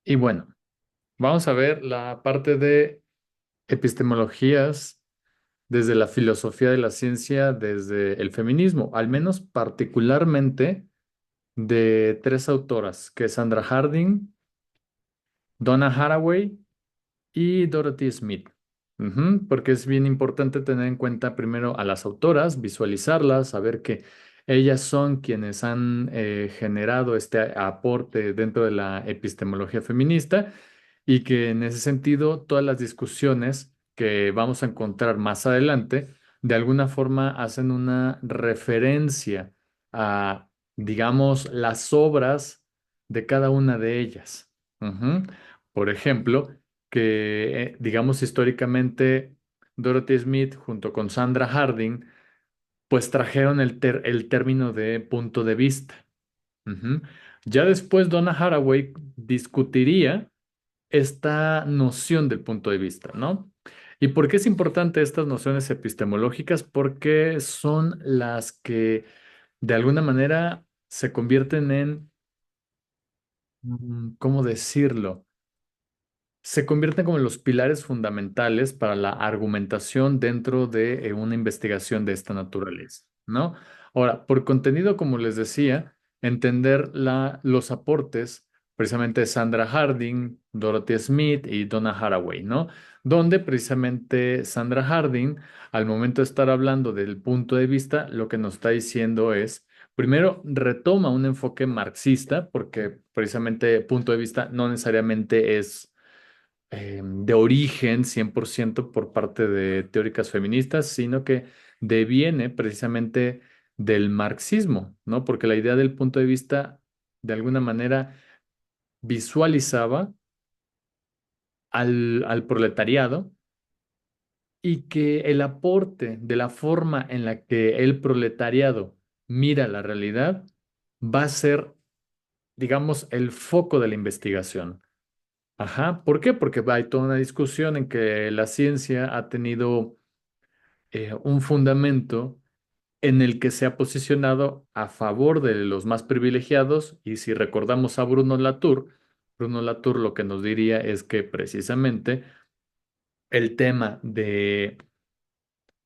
Y bueno, vamos a ver la parte de epistemologías desde la filosofía de la ciencia, desde el feminismo, al menos particularmente de tres autoras, que es Sandra Harding, Donna Haraway y Dorothy Smith. Porque es bien importante tener en cuenta primero a las autoras, visualizarlas, saber que ellas son quienes han generado este aporte dentro de la epistemología feminista y que en ese sentido todas las discusiones que vamos a encontrar más adelante de alguna forma hacen una referencia a, digamos, las obras de cada una de ellas. Ujú. Por ejemplo, que, digamos, históricamente Dorothy Smith junto con Sandra Harding, pues trajeron el término de punto de vista. Ujú. Ya después Donna Haraway discutiría esta noción del punto de vista, ¿no? ¿Y por qué es importante estas nociones epistemológicas? Porque son las que de alguna manera se convierten en, ¿cómo decirlo? Se convierten como en los pilares fundamentales para la argumentación dentro de una investigación de esta naturaleza, ¿no? Ahora, por contenido, como les decía, entender los aportes precisamente de Sandra Harding, Dorothy Smith y Donna Haraway, ¿no? Donde precisamente Sandra Harding, al momento de estar hablando del punto de vista, lo que nos está diciendo es, primero, retoma un enfoque marxista, porque precisamente punto de vista no necesariamente es de origen 100% por parte de teóricas feministas, sino que deviene precisamente del marxismo, ¿no? Porque la idea del punto de vista, de alguna manera, visualizaba al proletariado y que el aporte de la forma en la que el proletariado mira la realidad va a ser, digamos, el foco de la investigación. Ajá, ¿por qué? Porque hay toda una discusión en que la ciencia ha tenido un fundamento en el que se ha posicionado a favor de los más privilegiados y si recordamos a Bruno Latour lo que nos diría es que precisamente el tema de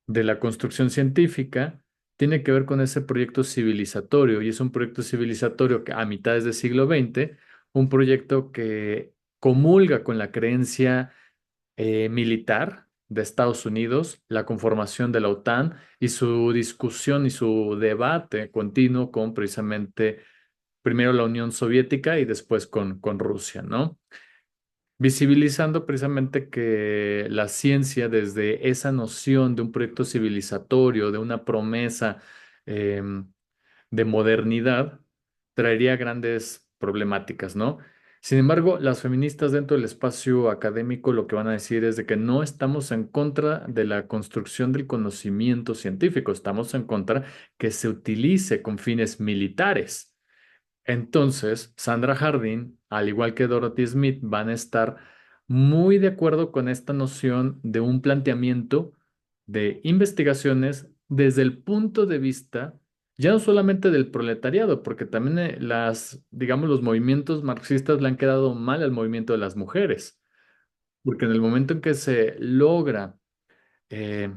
la construcción científica tiene que ver con ese proyecto civilizatorio y es un proyecto civilizatorio que a mitades del siglo XX, un proyecto que comulga con la creencia militar de Estados Unidos, la conformación de la OTAN y su discusión y su debate continuo con precisamente primero la Unión Soviética y después con Rusia, ¿no? Visibilizando precisamente que la ciencia desde esa noción de un proyecto civilizatorio, de una promesa de modernidad, traería grandes problemáticas, ¿no? Sin embargo, las feministas dentro del espacio académico lo que van a decir es de que no estamos en contra de la construcción del conocimiento científico, estamos en contra que se utilice con fines militares. Entonces, Sandra Harding, al igual que Dorothy Smith, van a estar muy de acuerdo con esta noción de un planteamiento de investigaciones desde el punto de vista ya no solamente del proletariado, porque también digamos, los movimientos marxistas le han quedado mal al movimiento de las mujeres, porque en el momento en que se logra eh,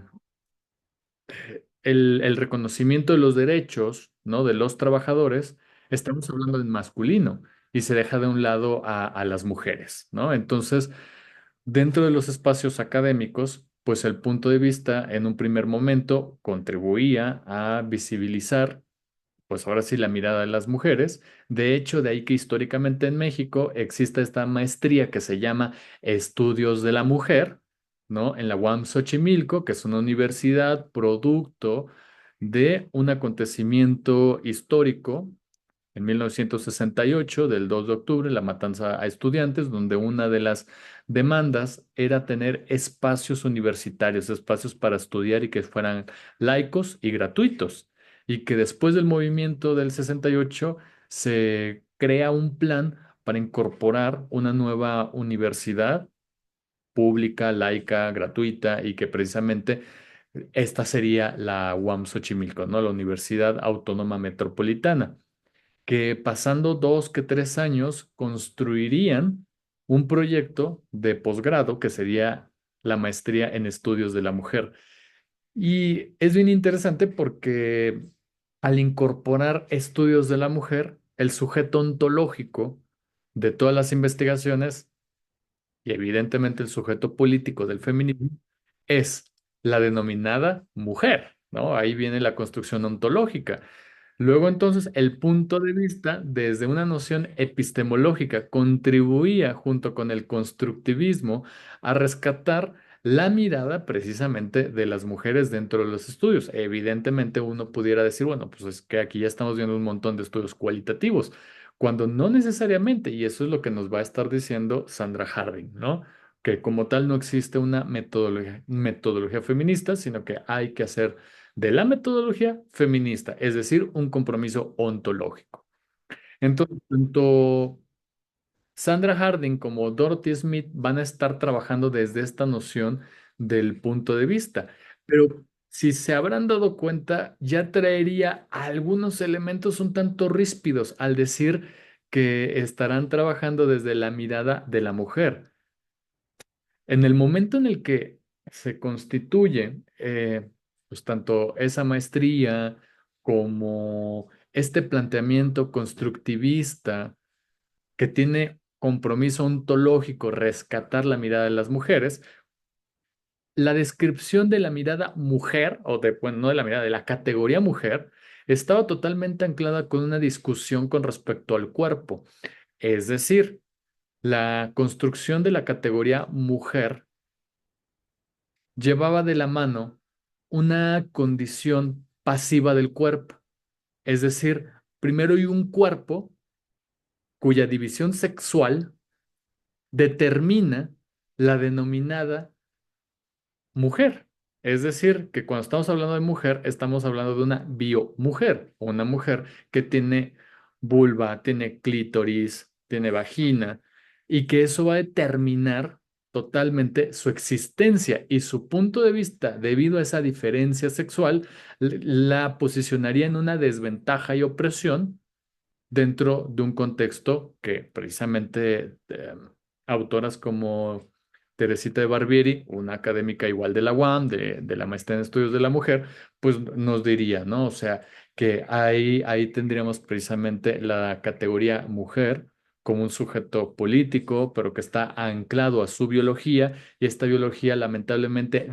el reconocimiento de los derechos, ¿no? De los trabajadores, estamos hablando en masculino y se deja de un lado a las mujeres, ¿no? Entonces, dentro de los espacios académicos, pues el punto de vista en un primer momento contribuía a visibilizar, pues ahora sí, la mirada de las mujeres. De hecho, de ahí que históricamente en México existe esta maestría que se llama Estudios de la Mujer, ¿no? En la UAM Xochimilco, que es una universidad producto de un acontecimiento histórico en 1968, del 2 de octubre, la matanza a estudiantes, donde una de las demandas era tener espacios universitarios, espacios para estudiar y que fueran laicos y gratuitos. Y que después del movimiento del 68 se crea un plan para incorporar una nueva universidad pública, laica, gratuita y que precisamente esta sería la UAM Xochimilco, ¿no? La Universidad Autónoma Metropolitana que pasando 2 que 3 años construirían. un proyecto de posgrado que sería la maestría en estudios de la mujer. Y es bien interesante porque al incorporar estudios de la mujer, el sujeto ontológico de todas las investigaciones y evidentemente el sujeto político del feminismo es la denominada mujer, ¿no? Ahí viene la construcción ontológica. Luego entonces el punto de vista desde una noción epistemológica contribuía junto con el constructivismo a rescatar la mirada precisamente de las mujeres dentro de los estudios. Evidentemente uno pudiera decir, bueno, pues es que aquí ya estamos viendo un montón de estudios cualitativos, cuando no necesariamente, y eso es lo que nos va a estar diciendo Sandra Harding, ¿no? Que como tal no existe una metodología feminista, sino que hay que hacer de la metodología feminista, es decir, un compromiso ontológico. Entonces, tanto Sandra Harding como Dorothy Smith van a estar trabajando desde esta noción del punto de vista, pero si se habrán dado cuenta, ya traería algunos elementos un tanto ríspidos al decir que estarán trabajando desde la mirada de la mujer. En el momento en el que se constituye, pues tanto esa maestría como este planteamiento constructivista que tiene compromiso ontológico rescatar la mirada de las mujeres, la descripción de la mirada mujer, o de, bueno, no de la mirada, de la categoría mujer, estaba totalmente anclada con una discusión con respecto al cuerpo. Es decir, la construcción de la categoría mujer llevaba de la mano una condición pasiva del cuerpo. Es decir, primero hay un cuerpo cuya división sexual determina la denominada mujer. Es decir, que cuando estamos hablando de mujer, estamos hablando de una biomujer, o una mujer que tiene vulva, tiene clítoris, tiene vagina, y que eso va a determinar totalmente su existencia y su punto de vista debido a esa diferencia sexual, la posicionaría en una desventaja y opresión dentro de un contexto que precisamente autoras como Teresita de Barbieri, una académica igual de la UAM, de la maestría en estudios de la mujer, pues nos diría, ¿no? O sea, que ahí tendríamos precisamente la categoría mujer como un sujeto político, pero que está anclado a su biología y esta biología lamentablemente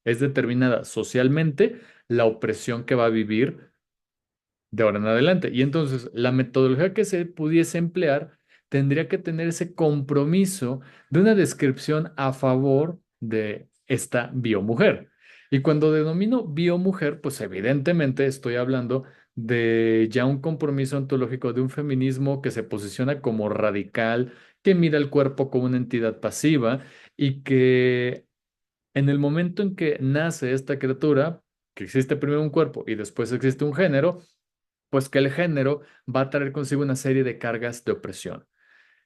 es determinada socialmente la opresión que va a vivir de ahora en adelante. Y entonces la metodología que se pudiese emplear tendría que tener ese compromiso de una descripción a favor de esta biomujer. Y cuando denomino biomujer, pues evidentemente estoy hablando de ya un compromiso ontológico de un feminismo que se posiciona como radical, que mira el cuerpo como una entidad pasiva y que en el momento en que nace esta criatura, que existe primero un cuerpo y después existe un género, pues que el género va a traer consigo una serie de cargas de opresión.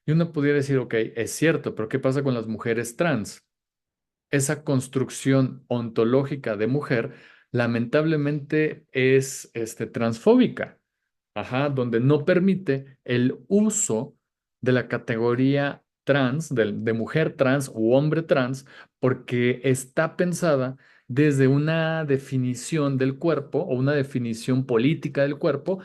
Y uno pudiera decir, ok, es cierto, pero ¿qué pasa con las mujeres trans? Esa construcción ontológica de mujer lamentablemente es transfóbica, ajá, donde no permite el uso de la categoría trans, de mujer trans u hombre trans, porque está pensada desde una definición del cuerpo o una definición política del cuerpo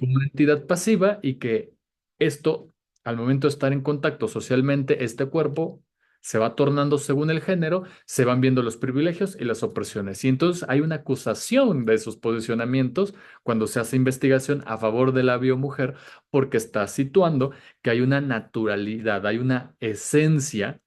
como una entidad pasiva y que esto, al momento de estar en contacto socialmente, este cuerpo se va tornando según el género, se van viendo los privilegios y las opresiones. Y entonces hay una acusación de esos posicionamientos cuando se hace investigación a favor de la biomujer, porque está situando que hay una naturalidad, hay una esencia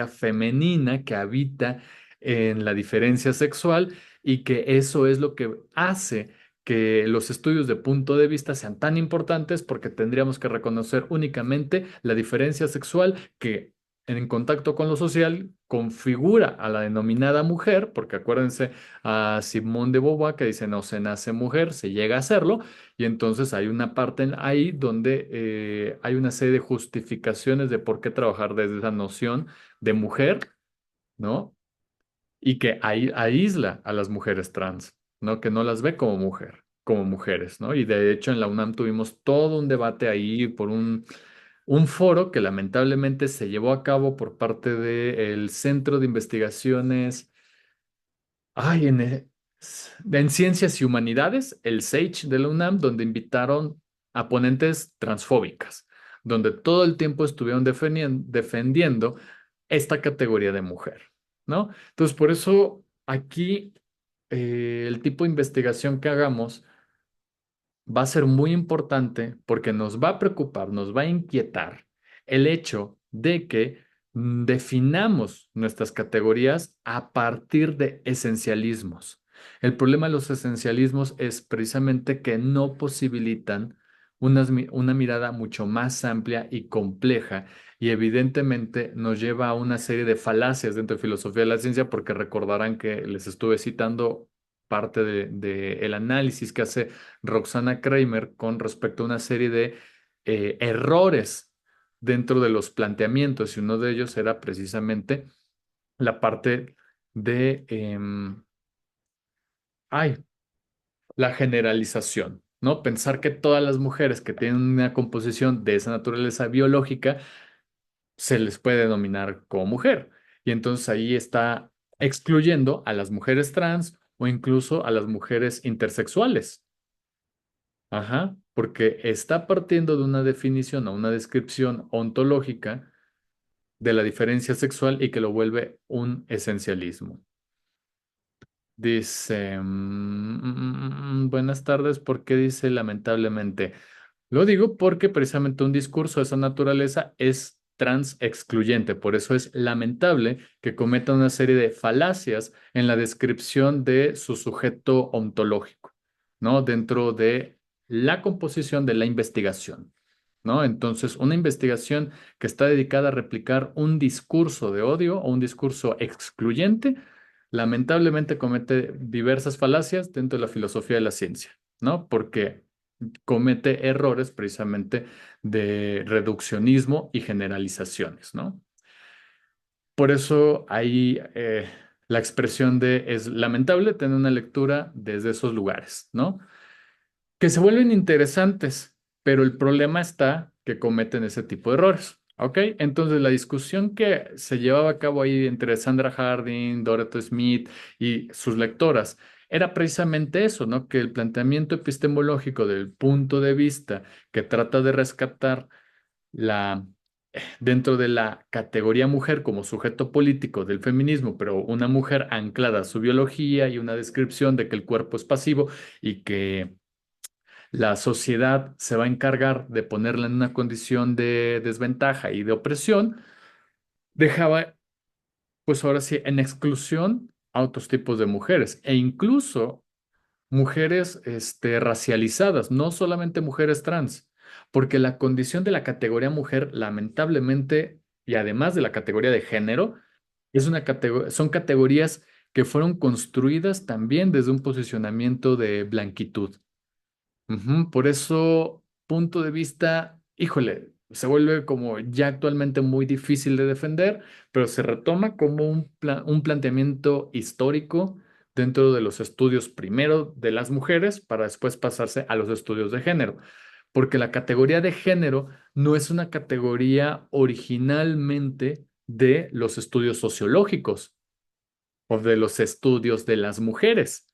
femenina que habita en la diferencia sexual y que eso es lo que hace que los estudios de punto de vista sean tan importantes porque tendríamos que reconocer únicamente la diferencia sexual que en contacto con lo social configura a la denominada mujer, porque acuérdense a Simone de Beauvoir que dice no se nace mujer, se llega a serlo, y entonces hay una parte ahí donde hay una serie de justificaciones de por qué trabajar desde esa noción de mujer, ¿no? Y que aísla a las mujeres trans, ¿no? Que no las ve como mujer, como mujeres, ¿no? Y de hecho en la UNAM tuvimos todo un debate ahí por un Un foro que lamentablemente se llevó a cabo por parte del Centro de Investigaciones, ay, en Ciencias y Humanidades, el SAGE de la UNAM, donde invitaron a ponentes transfóbicas, donde todo el tiempo estuvieron defendiendo esta categoría de mujer, ¿no? Entonces, por eso aquí el tipo de investigación que hagamos va a ser muy importante porque nos va a preocupar, nos va a inquietar el hecho de que definamos nuestras categorías a partir de esencialismos. El problema de los esencialismos es precisamente que no posibilitan una mirada mucho más amplia y compleja y evidentemente nos lleva a una serie de falacias dentro de filosofía de la ciencia porque recordarán que les estuve citando parte de el análisis que hace Roxana Kramer con respecto a una serie de errores dentro de los planteamientos y uno de ellos era precisamente la parte de, ay, la generalización, ¿no? Pensar que todas las mujeres que tienen una composición de esa naturaleza biológica se les puede denominar como mujer. Y entonces ahí está excluyendo a las mujeres trans o incluso a las mujeres intersexuales. Ajá, porque está partiendo de una definición o una descripción ontológica de la diferencia sexual y que lo vuelve un esencialismo. Dice, buenas tardes, ¿por qué dice lamentablemente? Lo digo porque precisamente un discurso de esa naturaleza es trans excluyente, por eso es lamentable que cometa una serie de falacias en la descripción de su sujeto ontológico, ¿no? Dentro de la composición de la investigación, ¿no? Entonces, una investigación que está dedicada a replicar un discurso de odio o un discurso excluyente, lamentablemente comete diversas falacias dentro de la filosofía de la ciencia, ¿no? Porque comete errores precisamente de reduccionismo y generalizaciones, ¿no? Por eso ahí la expresión de es lamentable tener una lectura desde esos lugares, ¿no? Que se vuelven interesantes, pero el problema está que cometen ese tipo de errores. ¿Ok? Entonces, la discusión que se llevaba a cabo ahí entre Sandra Harding, Dorothy Smith y sus lectoras era precisamente eso, ¿no? Que el planteamiento epistemológico del punto de vista que trata de rescatar la, dentro de la categoría mujer como sujeto político del feminismo, pero una mujer anclada a su biología y una descripción de que el cuerpo es pasivo y que la sociedad se va a encargar de ponerla en una condición de desventaja y de opresión, dejaba, pues ahora sí, en exclusión a otros tipos de mujeres e incluso mujeres racializadas, no solamente mujeres trans, porque la condición de la categoría mujer, lamentablemente, y además de la categoría de género, son categorías que fueron construidas también desde un posicionamiento de blanquitud. Ujú, por eso, punto de vista, híjole, se vuelve como ya actualmente muy difícil de defender, pero se retoma como un planteamiento histórico dentro de los estudios primero de las mujeres para después pasarse a los estudios de género, porque la categoría de género no es una categoría originalmente de los estudios sociológicos o de los estudios de las mujeres.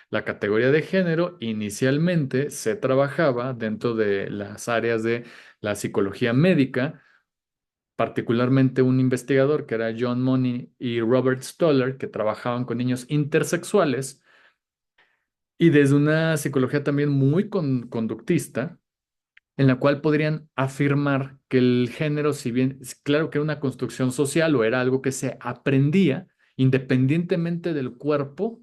La categoría de género inicialmente se trabajaba dentro de las áreas de la psicología médica, particularmente un investigador que era John Money y Robert Stoller, que trabajaban con niños intersexuales, y desde una psicología también muy conductista, en la cual podrían afirmar que el género, si bien claro que era una construcción social o era algo que se aprendía independientemente del cuerpo,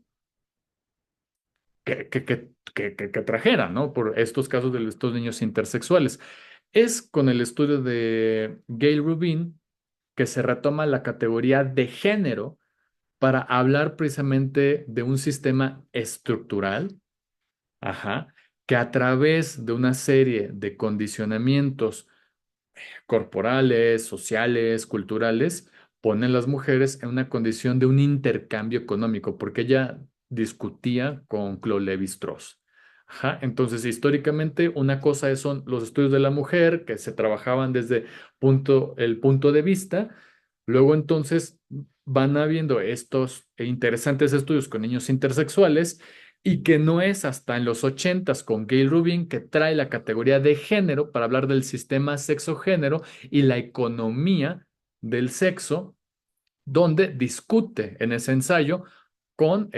que trajera, ¿no? Por estos casos de estos niños intersexuales. Es con el estudio de Gail Rubin que se retoma la categoría de género para hablar precisamente de un sistema estructural, ajá, que a través de una serie de condicionamientos corporales, sociales, culturales, pone a las mujeres en una condición de un intercambio económico, porque ella discutía con Claude Lévi-Strauss. Ajá, entonces, históricamente, una cosa son los estudios de la mujer que se trabajaban desde el punto de vista. Luego, entonces, van habiendo estos interesantes estudios con niños intersexuales y que no es hasta en los ochentas con Gail Rubin que trae la categoría de género para hablar del sistema sexo-género y la economía del sexo, donde discute en ese ensayo con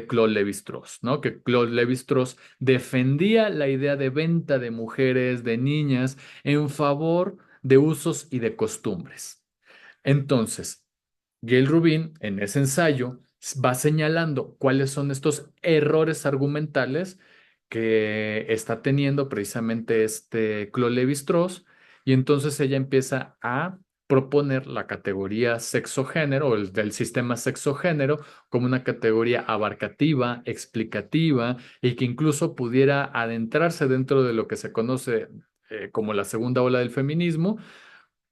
Claude Lévi-Strauss, ¿no? Que Claude Lévi-Strauss defendía la idea de venta de mujeres, de niñas, en favor de usos y de costumbres. Entonces, Gail Rubin en ese ensayo va señalando cuáles son estos errores argumentales que está teniendo precisamente Claude Lévi-Strauss, y entonces ella empieza a proponer la categoría sexo-género o el del sistema sexo-género como una categoría abarcativa, explicativa y que incluso pudiera adentrarse dentro de lo que se conoce como la segunda ola del feminismo,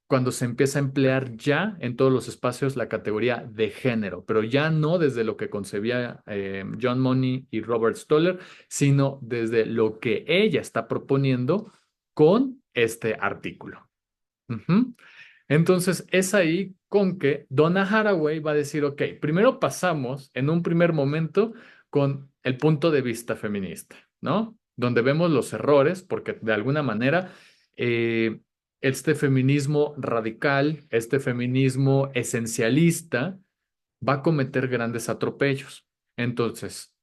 cuando se empieza a emplear ya en todos los espacios la categoría de género, pero ya no desde lo que concebía John Money y Robert Stoller, sino desde lo que ella está proponiendo con este artículo. Ujú. Entonces, es ahí con que Donna Haraway va a decir, ok, primero pasamos en un primer momento con el punto de vista feminista, ¿no? Donde vemos los errores, porque de alguna manera eh, este feminismo radical, este feminismo esencialista, va a cometer grandes atropellos. Entonces,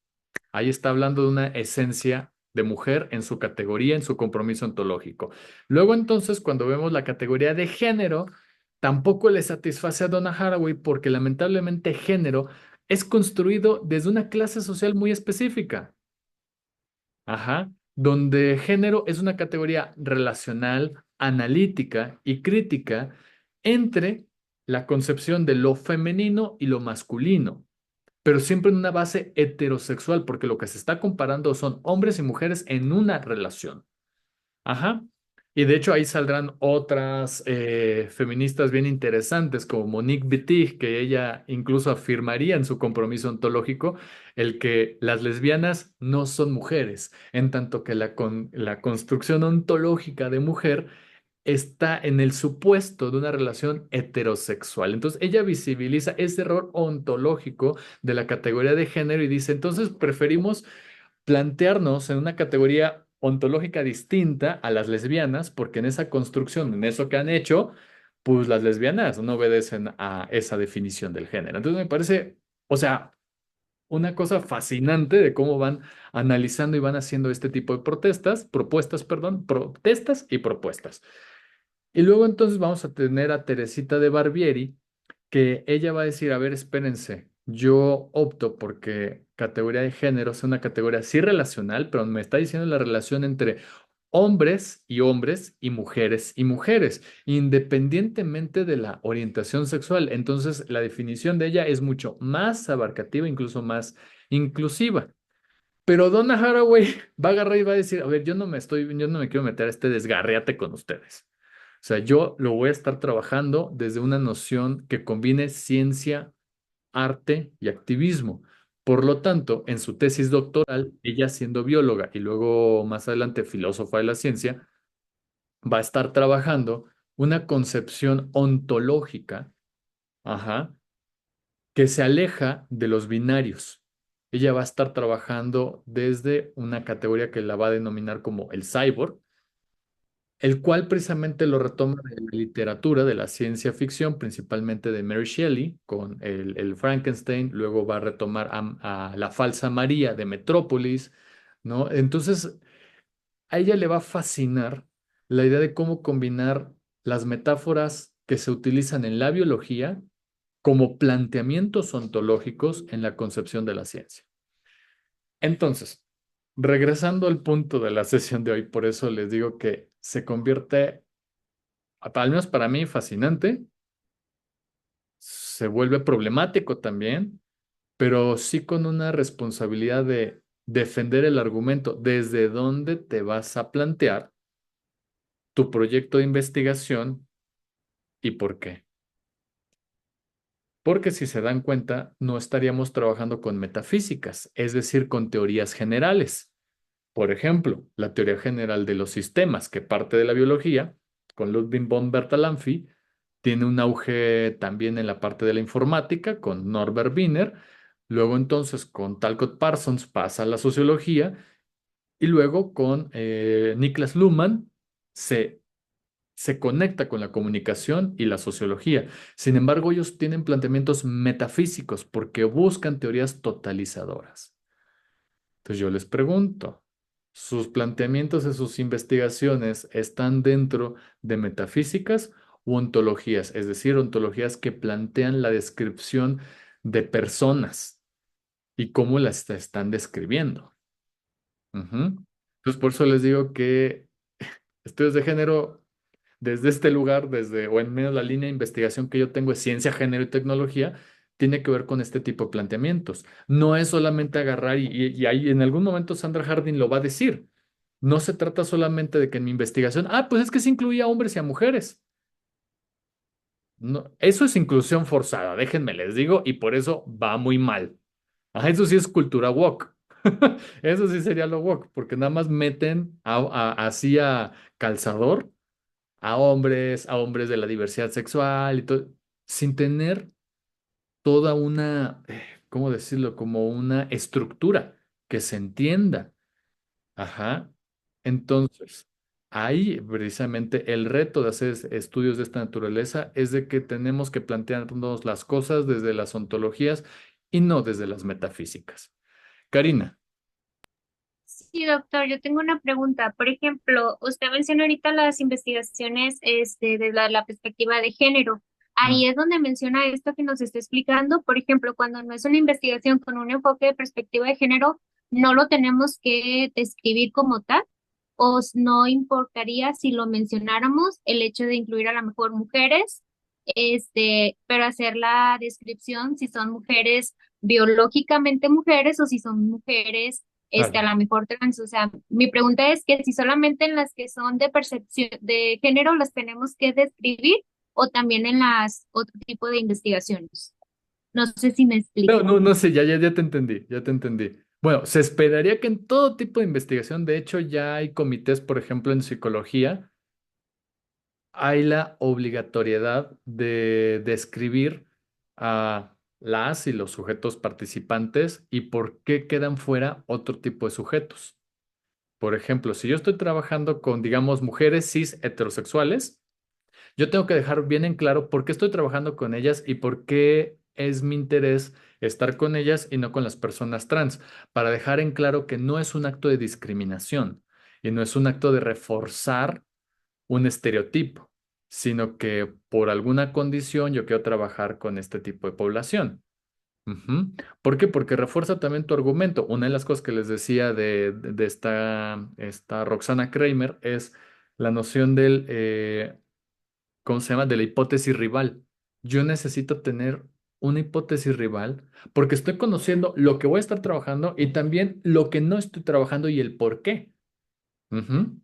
ahí está hablando de una esencia de mujer en su categoría, en su compromiso ontológico. Luego entonces, cuando vemos la categoría de género, tampoco le satisface a Donna Haraway porque lamentablemente género es construido desde una clase social muy específica. Ajá, donde género es una categoría relacional, analítica y crítica entre la concepción de lo femenino y lo masculino, pero siempre en una base heterosexual, porque lo que se está comparando son hombres y mujeres en una relación. Ajá. Y de hecho ahí saldrán otras feministas bien interesantes como Monique Wittig, que ella incluso afirmaría en su compromiso ontológico el que las lesbianas no son mujeres, en tanto que la construcción ontológica de mujer está en el supuesto de una relación heterosexual. Entonces, ella visibiliza ese error ontológico de la categoría de género y dice, entonces preferimos plantearnos en una categoría ontológica distinta a las lesbianas, porque en esa construcción, en eso que han hecho, pues las lesbianas no obedecen a esa definición del género. Entonces, me parece, o sea, una cosa fascinante de cómo van analizando y van haciendo este tipo de propuestas, perdón, protestas y propuestas. Y luego entonces vamos a tener a Teresita de Barbieri, que ella va a decir, a ver, espérense, yo opto porque categoría de género es una categoría sí relacional, pero me está diciendo la relación entre hombres y mujeres, independientemente de la orientación sexual. Entonces, la definición de ella es mucho más abarcativa, incluso más inclusiva. Pero Donna Haraway va a agarrar y va a decir, a ver, yo no me quiero meter a este desgarriate con ustedes. O sea, yo lo voy a estar trabajando desde una noción que combine ciencia, arte y activismo. Por lo tanto, en su tesis doctoral, ella siendo bióloga y luego más adelante filósofa de la ciencia, va a estar trabajando una concepción ontológica, ajá, que se aleja de los binarios. Ella va a estar trabajando desde una categoría que la va a denominar como el cyborg, el cual precisamente lo retoma de la literatura, de la ciencia ficción, principalmente de Mary Shelley, con el Frankenstein, luego va a retomar a la falsa María de Metrópolis, ¿no? Entonces, a ella le va a fascinar la idea de cómo combinar las metáforas que se utilizan en la biología como planteamientos ontológicos en la concepción de la ciencia. Entonces, regresando al punto de la sesión de hoy, por eso les digo que se convierte, al menos para mí, fascinante, se vuelve problemático también, pero sí con una responsabilidad de defender el argumento desde dónde te vas a plantear tu proyecto de investigación y por qué. Porque si se dan cuenta, no estaríamos trabajando con metafísicas, es decir, con teorías generales. Por ejemplo, la teoría general de los sistemas, que parte de la biología, con Ludwig von Bertalanffy, tiene un auge también en la parte de la informática, con Norbert Wiener. Luego entonces con Talcott Parsons pasa a la sociología y luego con Niklas Luhmann se se conecta con la comunicación y la sociología. Sin embargo, ellos tienen planteamientos metafísicos porque buscan teorías totalizadoras. Entonces yo les pregunto, ¿sus planteamientos de sus investigaciones están dentro de metafísicas u ontologías? Es decir, ontologías que plantean la descripción de personas y cómo las están describiendo. Ujú. Entonces, por eso les digo que estudios de género desde este lugar, desde, o en medio de la línea de investigación que yo tengo es ciencia, género y tecnología, tiene que ver con este tipo de planteamientos. No es solamente agarrar, y ahí en algún momento Sandra Harding lo va a decir. No se trata solamente de que en mi investigación, pues es que se incluía a hombres y a mujeres. No, eso es inclusión forzada, déjenme les digo, y por eso va muy mal. Eso sí es cultura woke. Eso sí sería lo woke, porque nada más meten así a calzador a hombres de la diversidad sexual y todo, sin tener toda una, ¿cómo decirlo? Como una estructura que se entienda. Ajá. Entonces, ahí precisamente el reto de hacer estudios de esta naturaleza es de que tenemos que plantearnos las cosas desde las ontologías y no desde las metafísicas. Karina. Sí, doctor, yo tengo una pregunta. Por ejemplo, usted menciona ahorita las investigaciones desde la perspectiva de género. Ahí Mm, es donde menciona esto que nos está explicando. Por ejemplo, cuando no es una investigación con un enfoque de perspectiva de género, no lo tenemos que describir como tal, no importaría si lo mencionáramos, el hecho de incluir a lo mejor mujeres, pero hacer la descripción si son mujeres biológicamente mujeres o si son mujeres a claro. lo mejor trans. O sea, mi pregunta es que si solamente en las que son de percepción de género las tenemos que describir o también en las otro tipo de investigaciones. No sé si me No, explico. no, no sé, ya te entendí, ya te entendí. Bueno, se esperaría que en todo tipo de investigación, de hecho, ya hay comités, por ejemplo, en psicología, hay la obligatoriedad de describir a las y los sujetos participantes y por qué quedan fuera otro tipo de sujetos. Por ejemplo, si yo estoy trabajando con, digamos, mujeres cis heterosexuales, yo tengo que dejar bien en claro por qué estoy trabajando con ellas y por qué es mi interés estar con ellas y no con las personas trans, para dejar en claro que no es un acto de discriminación y no es un acto de reforzar un estereotipo, sino que por alguna condición yo quiero trabajar con este tipo de población. Ujú. ¿Por qué? Porque refuerza también tu argumento. Una de las cosas que les decía de esta Roxana Kramer es la noción del, ¿cómo se llama? De la hipótesis rival. Yo necesito tener una hipótesis rival porque estoy conociendo lo que voy a estar trabajando y también lo que no estoy trabajando y el por qué. Ujú.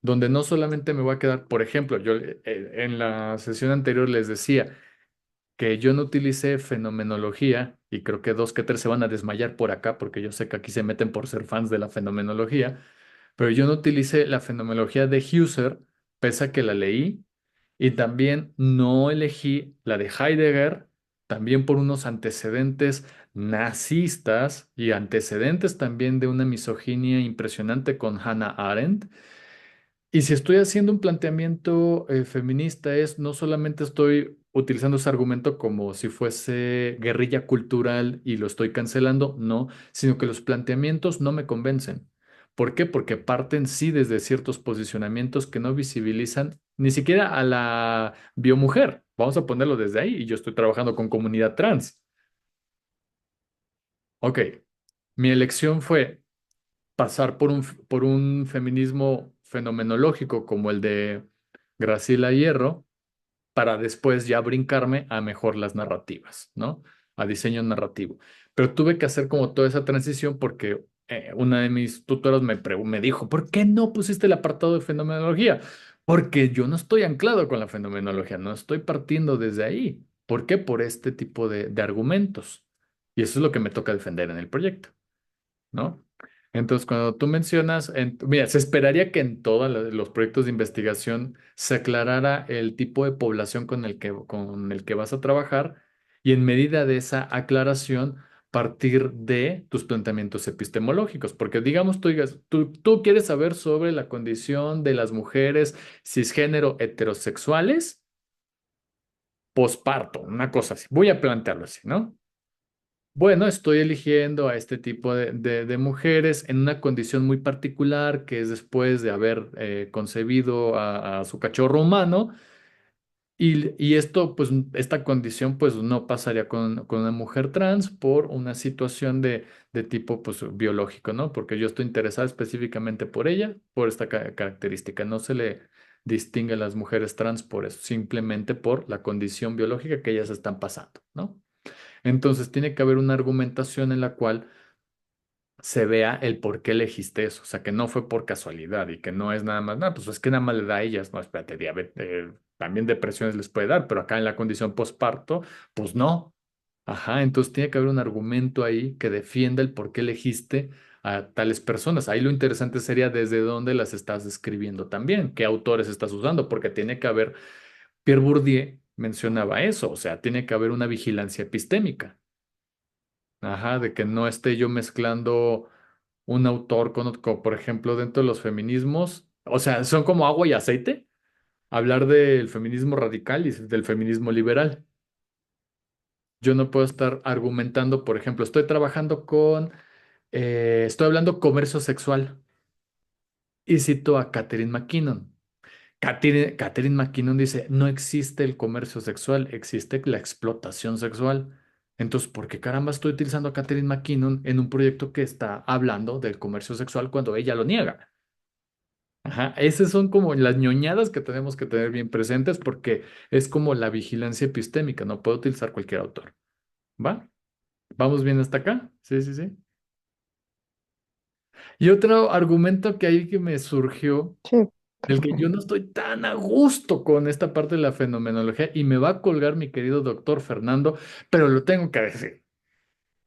Donde no solamente me voy a quedar, por ejemplo, yo en la sesión anterior les decía que yo no utilicé fenomenología y creo que dos que tres se van a desmayar por acá porque yo sé que aquí se meten por ser fans de la fenomenología, pero yo no utilicé la fenomenología de Husserl, pese a que la leí, y también no elegí la de Heidegger, también por unos antecedentes nazistas y antecedentes también de una misoginia impresionante con Hannah Arendt. Y si estoy haciendo un planteamiento feminista es no solamente estoy utilizando ese argumento como si fuese guerrilla cultural y lo estoy cancelando, no, sino que los planteamientos no me convencen. ¿Por qué? Porque parten sí desde ciertos posicionamientos que no visibilizan ni siquiera a la biomujer. Vamos a ponerlo desde ahí y yo estoy trabajando con comunidad trans. Ok, mi elección fue pasar por un feminismo fenomenológico como el de Graciela Hierro para después ya brincarme a mejor las narrativas, ¿no? A diseño narrativo. Pero tuve que hacer como toda esa transición porque una de mis tutoras me dijo, ¿por qué no pusiste el apartado de fenomenología? Porque yo no estoy anclado con la fenomenología, no estoy partiendo desde ahí. ¿Por qué? Por este tipo de argumentos. Y eso es lo que me toca defender en el proyecto, ¿no? Entonces, cuando tú mencionas, mira, se esperaría que en todos los proyectos de investigación se aclarara el tipo de población con el que vas a trabajar y en medida de esa aclaración, partir de tus planteamientos epistemológicos. Porque digamos, tú quieres saber sobre la condición de las mujeres cisgénero heterosexuales posparto, una cosa así. Voy a plantearlo así, ¿no? Bueno, estoy eligiendo a este tipo de mujeres en una condición muy particular, que es después de haber concebido a su cachorro humano, y esto, pues, esta condición, pues, no pasaría con una mujer trans por una situación de tipo, pues, biológico, ¿no? Porque yo estoy interesada específicamente por ella, por esta característica. No se le distingue a las mujeres trans por eso, simplemente por la condición biológica que ellas están pasando, ¿no? Entonces tiene que haber una argumentación en la cual se vea el por qué elegiste eso, o sea, que no fue por casualidad y que no es nada más, no, pues es que nada más le da a ellas, no, espérate, diabetes, también depresiones les puede dar, pero acá en la condición postparto, pues no. Ajá, entonces tiene que haber un argumento ahí que defienda el por qué elegiste a tales personas. Ahí lo interesante sería desde dónde las estás escribiendo también, qué autores estás usando, porque tiene que haber, Pierre Bourdieu mencionaba eso, o sea, tiene que haber una vigilancia epistémica. Ajá, de que no esté yo mezclando un autor con otro, por ejemplo, dentro de los feminismos, o sea, son como agua y aceite, hablar del feminismo radical y del feminismo liberal. Yo no puedo estar argumentando, por ejemplo, estoy hablando comercio sexual y cito a Catherine McKinnon. Catherine McKinnon dice, no existe el comercio sexual, existe la explotación sexual. Entonces, ¿por qué caramba estoy utilizando a Catherine McKinnon en un proyecto que está hablando del comercio sexual cuando ella lo niega? Ajá, esas son como las ñoñadas que tenemos que tener bien presentes porque es como la vigilancia epistémica, no puedo utilizar cualquier autor. ¿Va? ¿Vamos bien hasta acá? Sí, sí, sí. Y otro argumento que ahí que me surgió, Sí. del que yo no estoy tan a gusto con esta parte de la fenomenología y me va a colgar mi querido doctor Fernando, pero lo tengo que decir.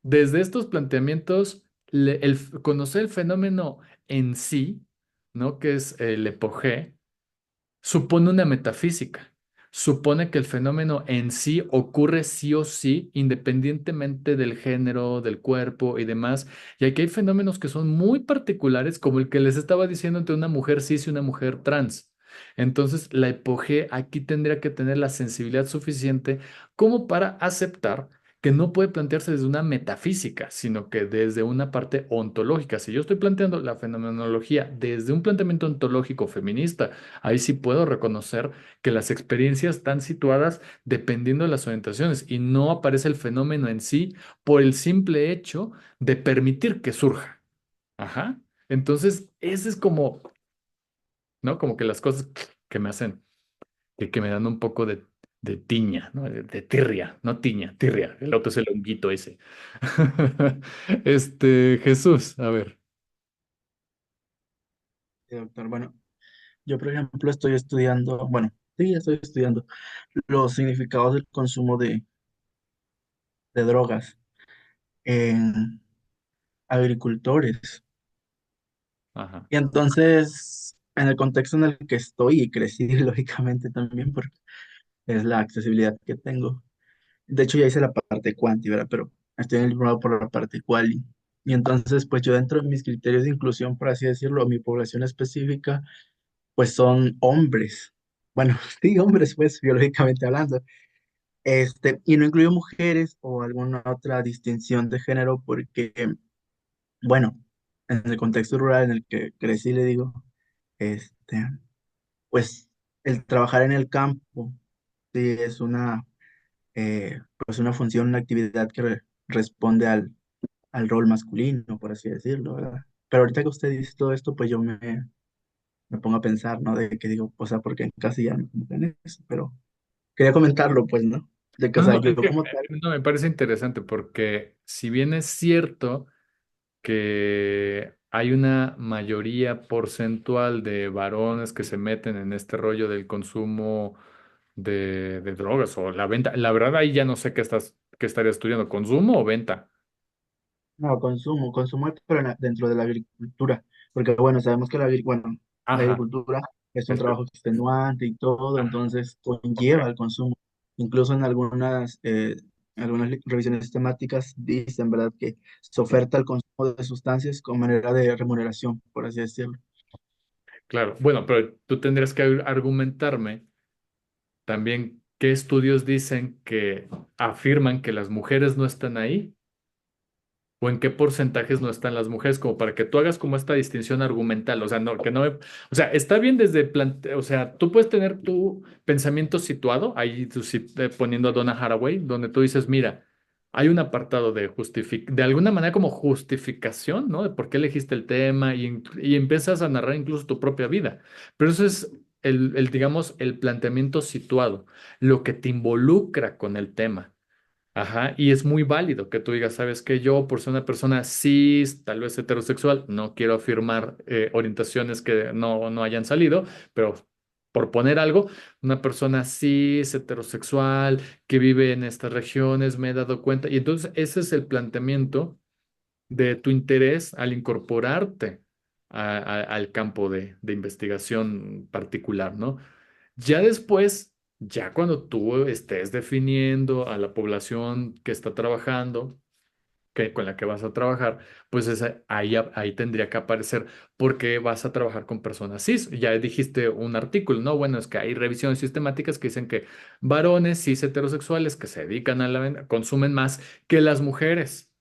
Desde estos planteamientos, conocer el fenómeno en sí, ¿no? Que es el epogé, supone una metafísica. Supone que el fenómeno en sí ocurre sí o sí, independientemente del género, del cuerpo y demás. Y aquí hay fenómenos que son muy particulares, como el que les estaba diciendo entre una mujer cis y una mujer trans. Entonces, la epogé aquí tendría que tener la sensibilidad suficiente como para aceptar que no puede plantearse desde una metafísica, sino que desde una parte ontológica. Si yo estoy planteando la fenomenología desde un planteamiento ontológico feminista, ahí sí puedo reconocer que las experiencias están situadas dependiendo de las orientaciones y no aparece el fenómeno en sí por el simple hecho de permitir que surja. Ajá. Entonces, ese es como, ¿no? Como que las cosas que me hacen, que me dan un poco de tiña, ¿no? De tirria, no tiña, tirria. El otro es el honguito ese. Jesús, a ver. Sí, doctor. Bueno, yo por ejemplo estoy estudiando, bueno, sí, estoy estudiando los significados del consumo de drogas en agricultores. Ajá. Y entonces, en el contexto en el que estoy y crecí, lógicamente también, porque es la accesibilidad que tengo. De hecho, ya hice la parte cuanti, ¿verdad? Pero estoy en el diplomado por la parte quali. Y entonces, pues yo dentro de mis criterios de inclusión, por así decirlo, mi población específica, pues son hombres. Bueno, sí, hombres, pues, biológicamente hablando. Y no incluyo mujeres o alguna otra distinción de género porque, bueno, en el contexto rural en el que crecí, le digo, este, pues el trabajar en el campo, sí, es pues una función, una actividad que responde al rol masculino, por así decirlo, ¿verdad? Pero ahorita que usted dice todo esto, pues me pongo a pensar, ¿no? De que digo, o sea, porque en casa ya me como que en eso, pero quería comentarlo, pues, ¿no? De que, o No, sea, no, yo es que como tal, no, me parece interesante porque si bien es cierto que hay una mayoría porcentual de varones que se meten en este rollo del consumo de drogas o la venta, la verdad ahí ya no sé qué estaría estudiando, consumo o venta. No, consumo pero dentro de la agricultura, porque bueno, sabemos que bueno, la Ajá, agricultura es un estoy- trabajo extenuante y todo, ajá, entonces ok, conlleva el consumo. Incluso en algunas revisiones temáticas dicen, ¿verdad?, que se sí, oferta el consumo de sustancias como manera de remuneración, por así decirlo. claro. Bueno, pero tú tendrías que argumentarme también qué estudios dicen que afirman que las mujeres no están ahí o en qué porcentajes no están las mujeres, como para que tú hagas como esta distinción argumental. O sea, no, que no me- o sea, está bien o sea, tú puedes tener tu pensamiento situado, ahí poniendo a Donna Haraway, donde tú dices, mira, hay un apartado de alguna manera como justificación, ¿no? De por qué elegiste el tema y empiezas a narrar incluso tu propia vida. Pero eso es digamos, el planteamiento situado, lo que te involucra con el tema. Ajá, y es muy válido que tú digas, sabes que yo, por ser una persona cis, tal vez heterosexual, no quiero afirmar orientaciones que no hayan salido, pero por poner algo, una persona cis, heterosexual, que vive en estas regiones, me he dado cuenta, y entonces ese es el planteamiento de tu interés al incorporarte al campo de investigación particular, ¿no? Ya después, ya cuando tú estés definiendo a la población que está trabajando, con la que vas a trabajar, pues ahí tendría que aparecer porque vas a trabajar con personas cis. Ya dijiste un artículo, ¿no? Bueno, es que hay revisiones sistemáticas que dicen que varones cis heterosexuales que se dedican a la venta consumen más que las mujeres.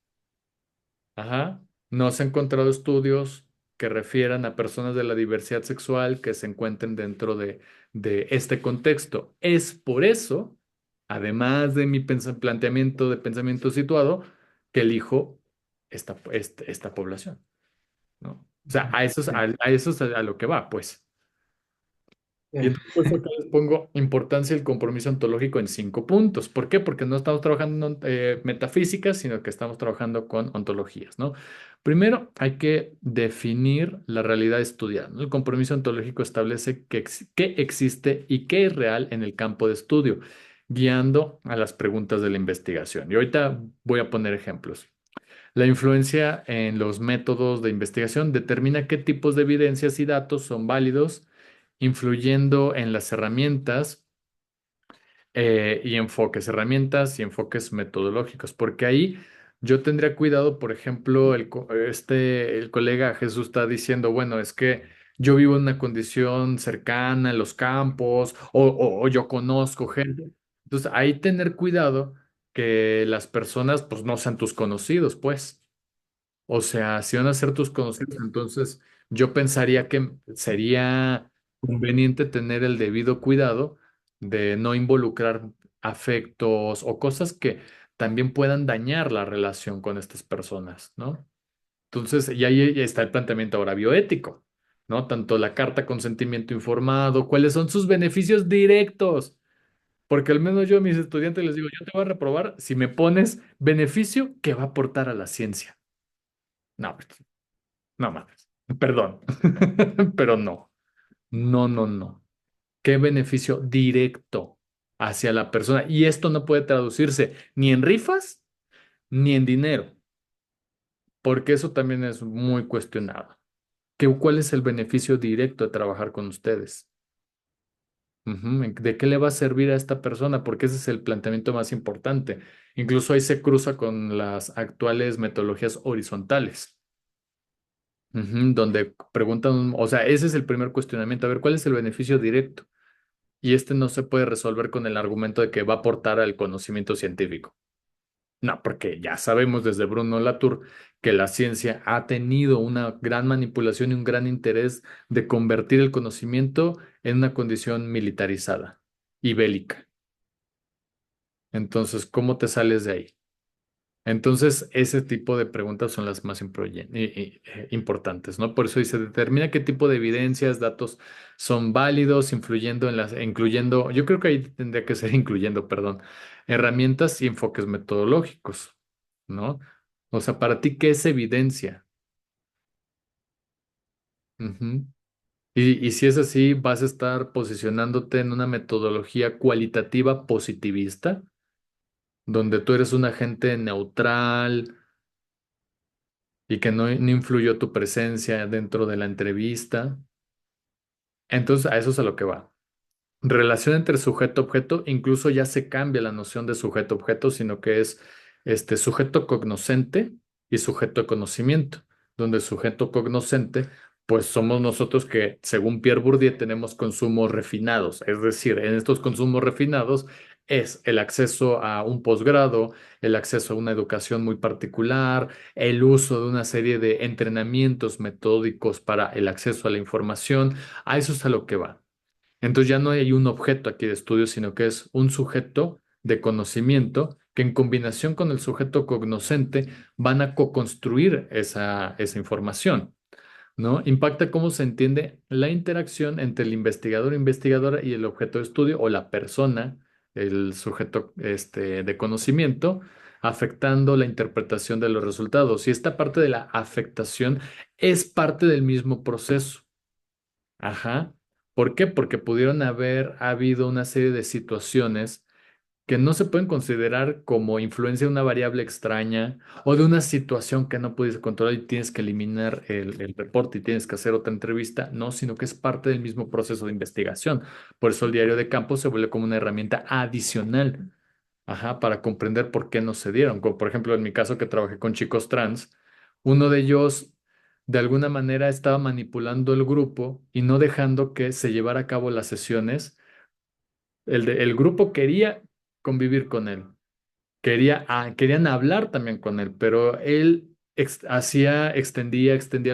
Ajá. No se han encontrado estudios que refieran a personas de la diversidad sexual que se encuentren dentro de este contexto. Es por eso, además de mi planteamiento de pensamiento situado, que elijo esta población, ¿no? O sea, Sí. a eso es a lo que va, pues. Y Eh, entonces por eso acá les pongo importancia del compromiso ontológico en 5 puntos. ¿Por qué? Porque no estamos trabajando en metafísica, sino que estamos trabajando con ontologías, ¿no? Primero, hay que definir la realidad estudiada, ¿no? El compromiso ontológico establece qué existe y qué es real en el campo de estudio, guiando a las preguntas de la investigación. Y ahorita voy a poner ejemplos. La influencia en los métodos de investigación determina qué tipos de evidencias y datos son válidos, influyendo en las herramientas herramientas y enfoques metodológicos, porque ahí yo tendría cuidado, por ejemplo, el colega Jesús está diciendo, bueno, es que yo vivo en una condición cercana en los campos o yo conozco gente. Entonces, ahí tener cuidado que las personas pues no sean tus conocidos, pues. O sea, si van a ser tus conocidos, entonces yo pensaría que sería conveniente tener el debido cuidado de no involucrar afectos o cosas que también puedan dañar la relación con estas personas, ¿no? Entonces, y ahí está el planteamiento ahora bioético, ¿no? Tanto la carta consentimiento informado, cuáles son sus beneficios directos, porque al menos yo a mis estudiantes les digo, yo te voy a reprobar si me pones beneficio que va a aportar a la ciencia. No, pues, no mames. Perdón. Pero no. No, no, no. ¿Qué beneficio directo hacia la persona? Y esto no puede traducirse ni en rifas ni en dinero, porque eso también es muy cuestionado. ¿Cuál es el beneficio directo de trabajar con ustedes? Ujú, ¿de qué le va a servir a esta persona? Porque ese es el planteamiento más importante. Incluso ahí se cruza con las actuales metodologías horizontales. Ujú, donde preguntan, o sea, ese es el primer cuestionamiento, a ver, ¿cuál es el beneficio directo? Y este no se puede resolver con el argumento de que va a aportar al conocimiento científico. No, porque ya sabemos desde Bruno Latour que la ciencia ha tenido una gran manipulación y un gran interés de convertir el conocimiento en una condición militarizada y bélica. Entonces, ¿cómo te sales de ahí? Entonces, ese tipo de preguntas son las más importantes, ¿no? Por eso dice, determina qué tipo de evidencias, datos son válidos, incluyendo, yo creo que ahí tendría que ser incluyendo, perdón, herramientas y enfoques metodológicos, ¿no? O sea, para ti, ¿qué es evidencia? Ujú. Y si es así, vas a estar posicionándote en una metodología cualitativa positivista, donde tú eres un agente neutral y que no influyó tu presencia dentro de la entrevista. Entonces, a eso es a lo que va. Relación entre sujeto-objeto, incluso ya se cambia la noción de sujeto-objeto, sino que es sujeto cognoscente y sujeto de conocimiento, donde el sujeto cognoscente, pues somos nosotros que, según Pierre Bourdieu, tenemos consumos refinados. Es decir, en estos consumos refinados es el acceso a un posgrado, el acceso a una educación muy particular, el uso de una serie de entrenamientos metódicos para el acceso a la información. A eso es a lo que va. Entonces ya no hay un objeto aquí de estudio, sino que es un sujeto de conocimiento que en combinación con el sujeto cognoscente van a co-construir esa información, ¿no? Impacta cómo se entiende la interacción entre el investigador o investigadora y el objeto de estudio o la persona, el sujeto de conocimiento, afectando la interpretación de los resultados. Y esta parte de la afectación es parte del mismo proceso. Ajá. ¿Por qué? Porque pudieron haber habido una serie de situaciones que no se pueden considerar como influencia de una variable extraña o de una situación que no pudiste controlar y tienes que eliminar el reporte y tienes que hacer otra entrevista. No, sino que es parte del mismo proceso de investigación. Por eso el diario de campo se vuelve como una herramienta adicional, ajá, para comprender por qué no se dieron. Como por ejemplo, en mi caso que trabajé con chicos trans, uno de ellos de alguna manera estaba manipulando el grupo y no dejando que se llevara a cabo las sesiones. El grupo quería convivir con él, querían hablar también con él, pero él extendía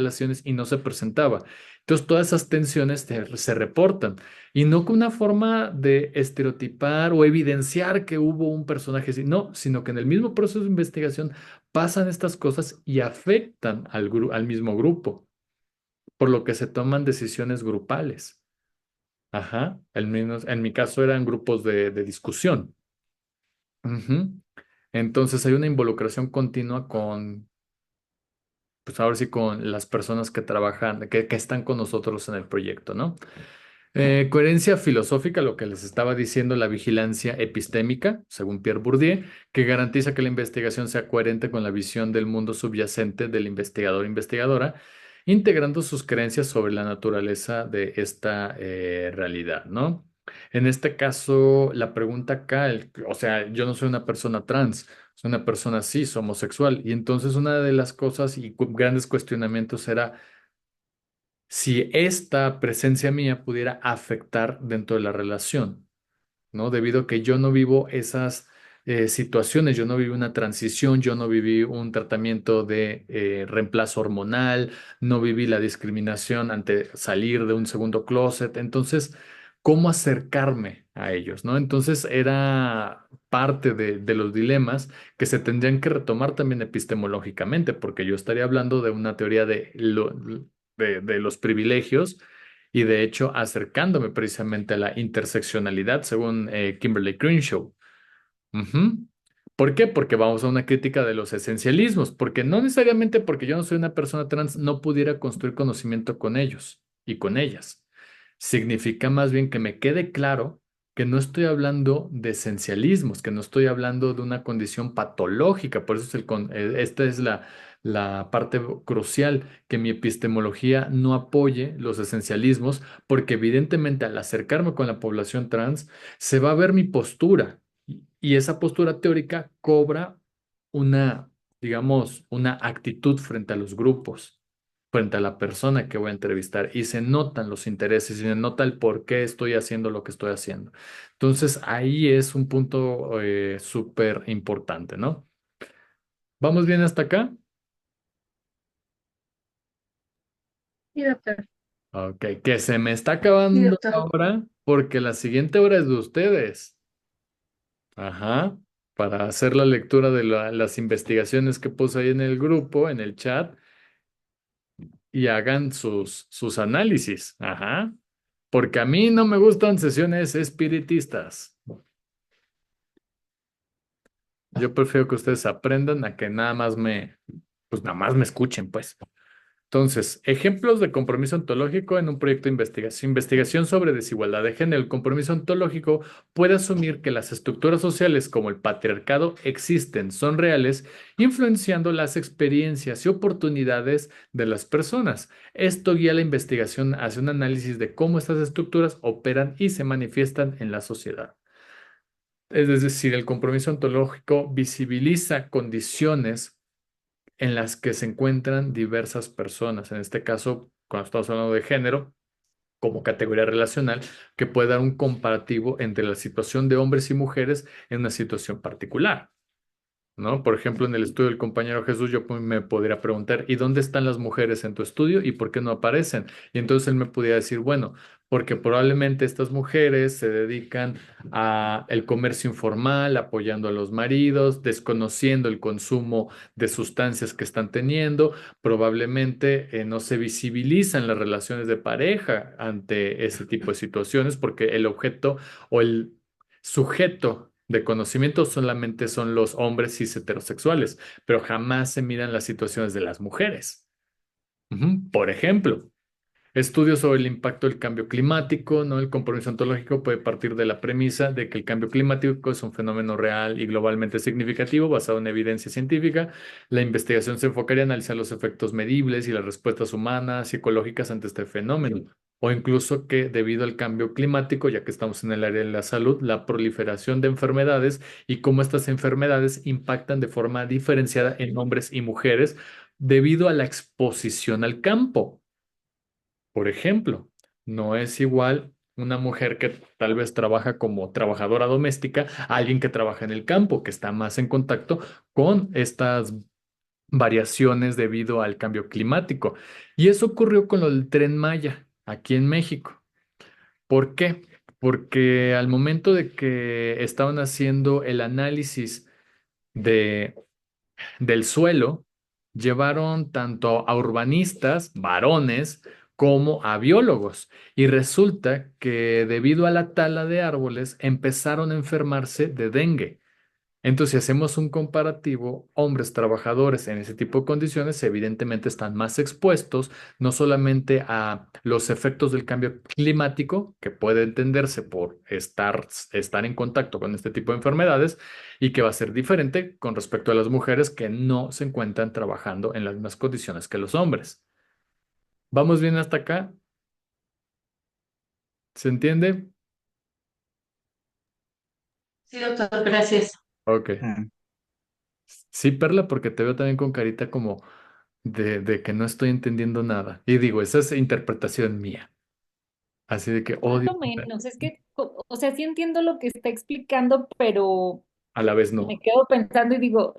las sesiones y no se presentaba. Entonces todas esas tensiones se reportan y no con una forma de estereotipar o evidenciar que hubo un personaje así, no, sino que en el mismo proceso de investigación pasan estas cosas y afectan al mismo grupo, por lo que se toman decisiones grupales. Ajá, al menos en mi caso eran grupos de discusión. Ujú. Entonces hay una involucración continua con, pues ahora sí, con las personas que trabajan, que están con nosotros en el proyecto, ¿no? Coherencia filosófica, lo que les estaba diciendo, la vigilancia epistémica, según Pierre Bourdieu, que garantiza que la investigación sea coherente con la visión del mundo subyacente del investigador o investigadora, integrando sus creencias sobre la naturaleza de esta realidad, ¿no? En este caso, la pregunta acá, o sea, yo no soy una persona trans, soy una persona cis, homosexual, y entonces una de las cosas y grandes cuestionamientos era si esta presencia mía pudiera afectar dentro de la relación, ¿no? Debido a que yo no vivo esas situaciones, yo no viví una transición, yo no viví un tratamiento de reemplazo hormonal, no viví la discriminación ante salir de un segundo closet, entonces, ¿cómo acercarme a ellos, ¿no? Entonces era parte de los dilemas que se tendrían que retomar también epistemológicamente, porque yo estaría hablando de una teoría de los privilegios y de hecho acercándome precisamente a la interseccionalidad según Kimberly Crenshaw. Ujú. ¿Por qué? Porque vamos a una crítica de los esencialismos, porque no necesariamente porque yo no soy una persona trans no pudiera construir conocimiento con ellos y con ellas. Significa más bien que me quede claro que no estoy hablando de esencialismos, que no estoy hablando de una condición patológica, por eso esta es la parte crucial, que mi epistemología no apoye los esencialismos, porque evidentemente al acercarme con la población trans, se va a ver mi postura y esa postura teórica cobra una, digamos, una actitud frente a los grupos, frente a la persona que voy a entrevistar y se notan los intereses y se nota el por qué estoy haciendo lo que estoy haciendo. Entonces ahí es un punto súper importante, ¿no? ¿Vamos bien hasta acá? Sí, doctor. Ok, que se me está Sí, acabando la doctor. hora porque la siguiente hora es de ustedes. Ajá, para hacer la lectura de las investigaciones que puse ahí en el grupo, en el chat, y hagan sus análisis. Ajá, porque a mí no me gustan sesiones espiritistas. Yo prefiero que ustedes aprendan a que nada más pues nada más me escuchen, pues. Entonces, ejemplos de compromiso ontológico en un proyecto de investigación. Investigación sobre desigualdad de género. El compromiso ontológico puede asumir que las estructuras sociales como el patriarcado existen, son reales, influenciando las experiencias y oportunidades de las personas. Esto guía la investigación hacia un análisis de cómo estas estructuras operan y se manifiestan en la sociedad. Es decir, el compromiso ontológico visibiliza condiciones en las que se encuentran diversas personas. En este caso, cuando estamos hablando de género, como categoría relacional, que puede dar un comparativo entre la situación de hombres y mujeres en una situación particular. ¿No? Por ejemplo, en el estudio del compañero Jesús, yo me podría preguntar, ¿y dónde están las mujeres en tu estudio y por qué no aparecen? Y entonces él me podría decir, bueno, porque probablemente estas mujeres se dedican a el comercio informal, apoyando a los maridos, desconociendo el consumo de sustancias que están teniendo, probablemente no se visibilizan las relaciones de pareja ante ese tipo de situaciones, porque el objeto o el sujeto de conocimiento solamente son los hombres cis heterosexuales, pero jamás se miran las situaciones de las mujeres. Por ejemplo, estudios sobre el impacto del cambio climático, ¿no? El compromiso ontológico puede partir de la premisa de que el cambio climático es un fenómeno real y globalmente significativo basado en evidencia científica. La investigación se enfocaría en analizar los efectos medibles y las respuestas humanas y ecológicas ante este fenómeno. O incluso que debido al cambio climático, ya que estamos en el área de la salud, la proliferación de enfermedades y cómo estas enfermedades impactan de forma diferenciada en hombres y mujeres debido a la exposición al campo. Por ejemplo, no es igual una mujer que tal vez trabaja como trabajadora doméstica a alguien que trabaja en el campo, que está más en contacto con estas variaciones debido al cambio climático. Y eso ocurrió con lo del Tren Maya aquí en México. ¿Por qué? Porque al momento de que estaban haciendo el análisis de del suelo llevaron tanto a urbanistas, varones, como a biólogos. Y resulta que debido a la tala de árboles empezaron a enfermarse de dengue. Entonces, si hacemos un comparativo, hombres trabajadores en ese tipo de condiciones evidentemente están más expuestos no solamente a los efectos del cambio climático, que puede entenderse por estar en contacto con este tipo de enfermedades, y que va a ser diferente con respecto a las mujeres que no se encuentran trabajando en las mismas condiciones que los hombres. ¿Vamos bien hasta acá? ¿Se entiende? Sí, doctor, gracias. Ok. Mm. Sí, Perla, porque te veo también con carita como de que no estoy entendiendo nada. Y digo, esa es interpretación mía. Así de que Más odio, o menos, es que, o sea, sí entiendo lo que está explicando, pero a la vez me no. quedo pensando y digo,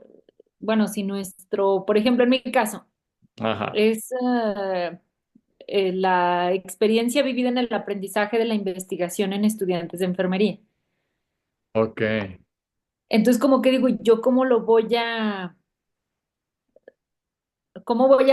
bueno, si nuestro, por ejemplo, en mi caso, Ajá, es la experiencia vivida en el aprendizaje de la investigación en estudiantes de enfermería. ok. Entonces, como que digo, yo cómo voy a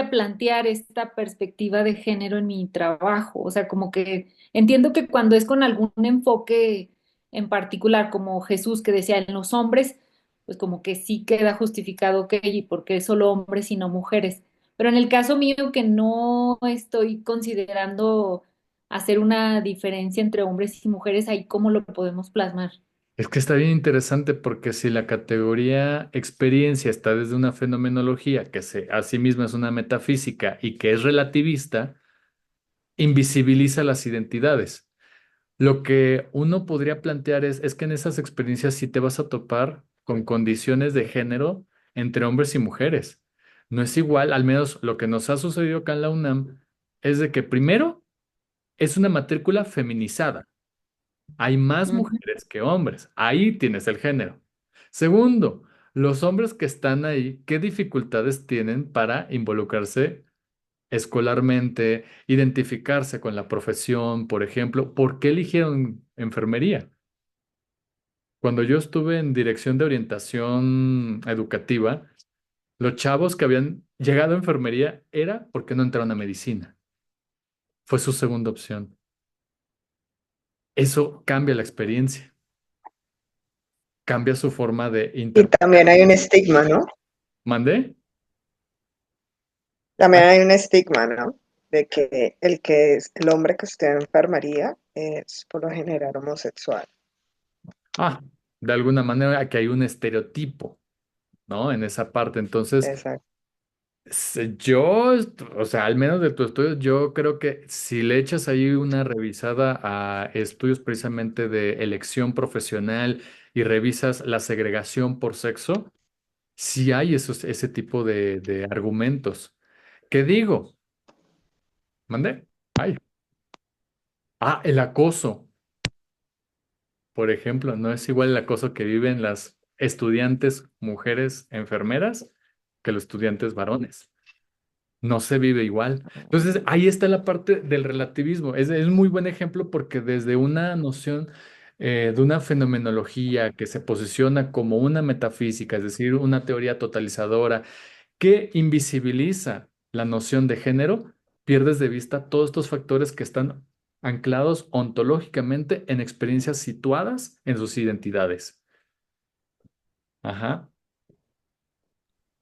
plantear esta perspectiva de género en mi trabajo. O sea, como que entiendo que cuando es con algún enfoque en particular, como Jesús que decía en los hombres, pues como que sí queda justificado, ok, y por qué solo hombres y no mujeres. Pero en el caso mío que no estoy considerando hacer una diferencia entre hombres y mujeres, ahí cómo lo podemos plasmar. Es que está bien interesante porque si la categoría experiencia está desde una fenomenología que a sí misma es una metafísica y que es relativista, invisibiliza las identidades. Lo que uno podría plantear es que en esas experiencias sí te vas a topar con condiciones de género entre hombres y mujeres. No es igual, al menos lo que nos ha sucedido acá en la UNAM, es de que primero es una matrícula feminizada. Hay más Ujú. mujeres que hombres. Ahí tienes el género. Segundo, los hombres que están ahí, ¿qué dificultades tienen para involucrarse escolarmente, identificarse con la profesión, por ejemplo? ¿Por qué eligieron enfermería? Cuando yo estuve en dirección de orientación educativa, los chavos que habían llegado a enfermería era porque no entraron a medicina. Fue su segunda opción. Eso cambia la experiencia, cambia su forma de Y interpretar. también hay un estigma, ¿no? ¿Mandé? También hay un estigma, ¿no? De que el hombre que estudia enfermería es por lo general homosexual. Ah, de alguna manera que hay un estereotipo, ¿no? En esa parte. Entonces, Exacto. yo, o sea, al menos de tu estudio, yo creo que si le echas ahí una revisada a estudios precisamente de elección profesional y revisas la segregación por sexo, sí hay ese tipo de argumentos. ¿Qué digo? ¿Mandé? Ay. Ah, el acoso, por ejemplo, no es igual el acoso que viven las estudiantes mujeres enfermeras que los estudiantes varones. No se vive igual. Entonces, ahí está la parte del relativismo. Es muy buen ejemplo porque desde una noción de una fenomenología que se posiciona como una metafísica, es decir, una teoría totalizadora que invisibiliza la noción de género, pierdes de vista todos estos factores que están anclados ontológicamente en experiencias situadas en sus identidades. Ajá.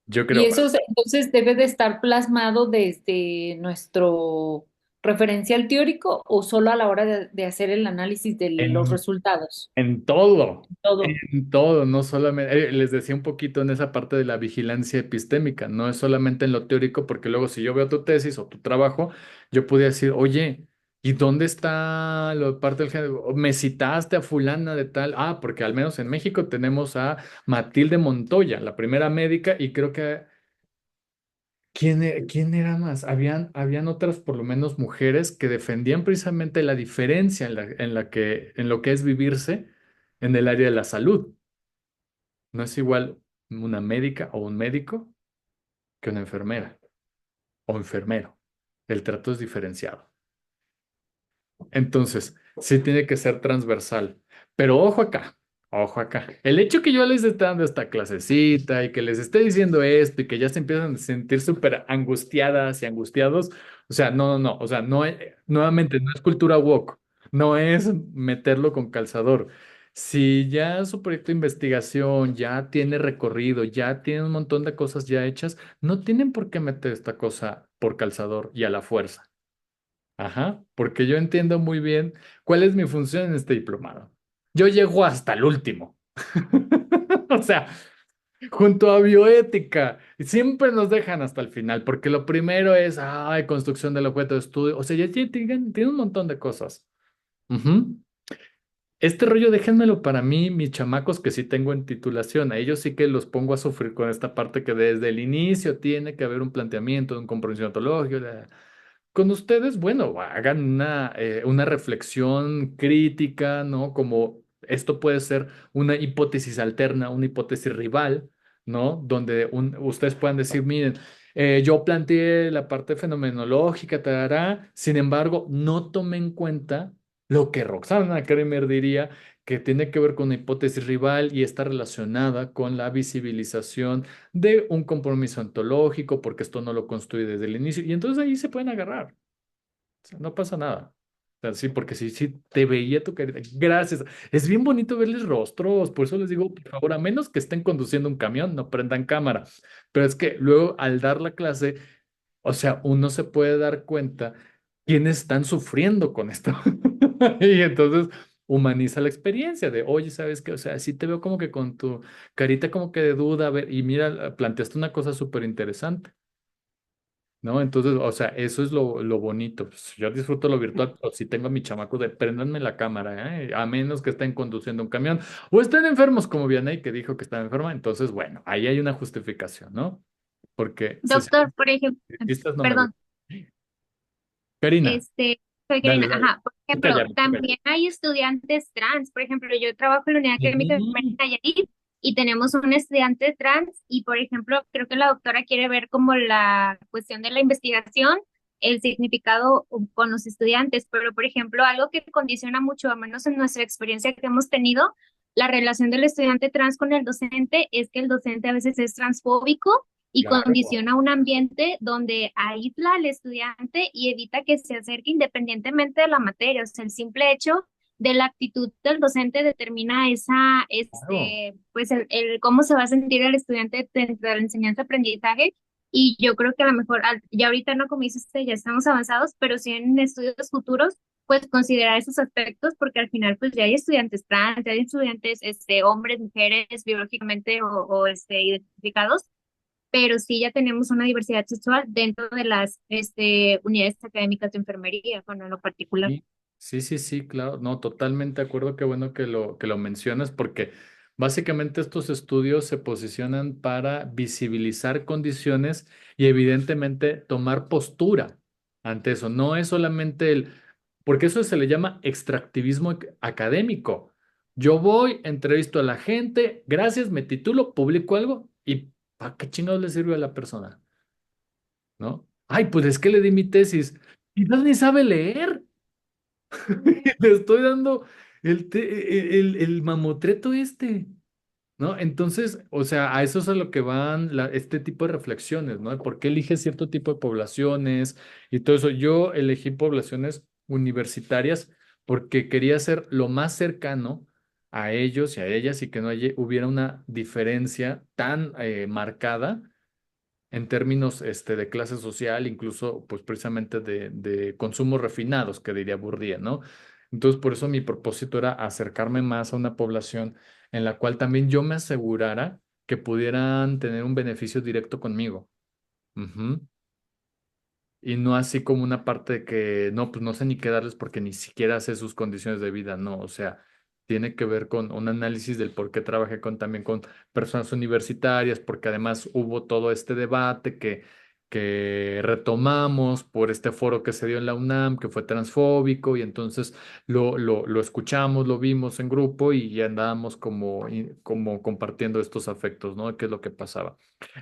Yo Y creo. eso entonces debe de estar plasmado desde nuestro referencial teórico o solo a la hora de hacer el análisis de los En resultados. En todo, Todo. en todo, no solamente, les decía un poquito en esa parte de la vigilancia epistémica, no es solamente en lo teórico, porque luego si yo veo tu tesis o tu trabajo, yo podría decir, oye, ¿y dónde está la parte del género? ¿O me citaste a fulana de tal? Ah, porque al menos en México tenemos a Matilde Montoya, la primera médica, y creo que ¿quién era más? Habían otras, por lo menos mujeres, que defendían precisamente la diferencia en lo que es vivirse en el área de la salud. No es igual una médica o un médico que una enfermera o enfermero. El trato es diferenciado. Entonces, sí tiene que ser transversal. Pero ojo acá, ojo acá. El hecho que yo les esté dando esta clasecita y que les esté diciendo esto y que ya se empiezan a sentir súper angustiadas y angustiados, o sea, no. O sea, nuevamente, no es cultura woke, no es meterlo con calzador. Si ya su proyecto de investigación ya tiene recorrido, ya tiene un montón de cosas ya hechas, no tienen por qué meter esta cosa por calzador y a la fuerza. Ajá, porque yo entiendo muy bien cuál es mi función en este diplomado. Yo llego hasta el último. O sea, junto a bioética, siempre nos dejan hasta el final, porque lo primero es, ay, construcción del objeto de estudio. O sea, ya tiene un montón de cosas. Ujú. Este rollo déjenmelo para mí, mis chamacos que sí tengo en titulación. A ellos sí que los pongo a sufrir con esta parte que desde el inicio tiene que haber un planteamiento, un compromiso ontológico. Con ustedes, bueno, hagan una reflexión crítica, ¿no? Como esto puede ser una hipótesis alterna, una hipótesis rival, ¿no? Donde ustedes puedan decir, miren, yo planteé la parte fenomenológica, tarará, sin embargo, no tomé en cuenta lo que Roxana Kremer diría que tiene que ver con una hipótesis rival y está relacionada con la visibilización de un compromiso ontológico, porque esto no lo construye desde el inicio, y entonces ahí se pueden agarrar. O sea, no pasa nada. O sea, sí, porque sí, te veía tu carita. Gracias. Es bien bonito verles rostros, por eso les digo, por favor, a menos que estén conduciendo un camión, no prendan cámara. Pero es que luego al dar la clase, o sea, uno se puede dar cuenta quiénes están sufriendo con esto. Y entonces humaniza la experiencia de, oye, ¿sabes qué? O sea, sí te veo como que con tu carita como que de duda, a ver, y mira, planteaste una cosa súper interesante, ¿no? Entonces, o sea, eso es lo bonito. Pues, yo disfruto lo virtual, pero si tengo a mi chamaco de préndanme la cámara, ¿eh? A menos que estén conduciendo un camión o estén enfermos, como Vianey, que dijo que estaba enferma. Entonces, bueno, ahí hay una justificación, ¿no? Porque si se Doctor, por ejemplo, no me gusta. perdón, Karina, este, soy dale, Karina, dale. ajá, por Tú ejemplo, callar, tú callar. también hay estudiantes trans, por ejemplo, yo trabajo en la unidad académica de Ujú. Nayarit y tenemos un estudiante trans y, por ejemplo, creo que la doctora quiere ver como la cuestión de la investigación, el significado con los estudiantes, pero, por ejemplo, algo que condiciona mucho, al menos en nuestra experiencia que hemos tenido, la relación del estudiante trans con el docente es que el docente a veces es transfóbico y Claro. condiciona un ambiente donde aísla al estudiante y evita que se acerque independientemente de la materia. O sea, el simple hecho de la actitud del docente determina Claro. pues cómo se va a sentir el estudiante dentro de la enseñanza-aprendizaje Y yo creo que a lo mejor, ya ahorita no, como dices, ya estamos avanzados, pero sí en estudios futuros, pues considerar esos aspectos, porque al final, pues ya hay estudiantes trans, ya hay estudiantes, hombres, mujeres, biológicamente identificados, pero sí ya tenemos una diversidad sexual dentro de las, unidades académicas de enfermería, bueno, en lo particular. Sí, sí, sí, sí, claro. No, totalmente de acuerdo. Qué bueno que lo mencionas porque básicamente estos estudios se posicionan para visibilizar condiciones y evidentemente tomar postura ante eso. No es solamente porque eso se le llama extractivismo académico. Yo voy, entrevisto a la gente, gracias, me titulo, publico algo y ¿para qué chingados le sirve a la persona? ¿No? Ay, pues es que le di mi tesis y no ni sabe leer. Le estoy dando el mamotreto este, ¿no? Entonces, o sea, a eso es a lo que van este tipo de reflexiones, ¿no? ¿Por qué eliges cierto tipo de poblaciones y todo eso? Yo elegí poblaciones universitarias porque quería ser lo más cercano a ellos y a ellas y que no hubiera una diferencia tan marcada en términos de clase social, incluso pues precisamente de consumos refinados, que diría Bourdieu, ¿no? Entonces, por eso mi propósito era acercarme más a una población en la cual también yo me asegurara que pudieran tener un beneficio directo conmigo. Ujú. Y no así como una parte de que, no, pues no sé ni qué darles porque ni siquiera sé sus condiciones de vida, no, o sea, tiene que ver con un análisis del por qué trabajé también con personas universitarias, porque además hubo todo este debate que retomamos por este foro que se dio en la UNAM, que fue transfóbico, y entonces lo escuchamos, lo vimos en grupo y andábamos como compartiendo estos afectos, ¿no? ¿Qué es lo que pasaba?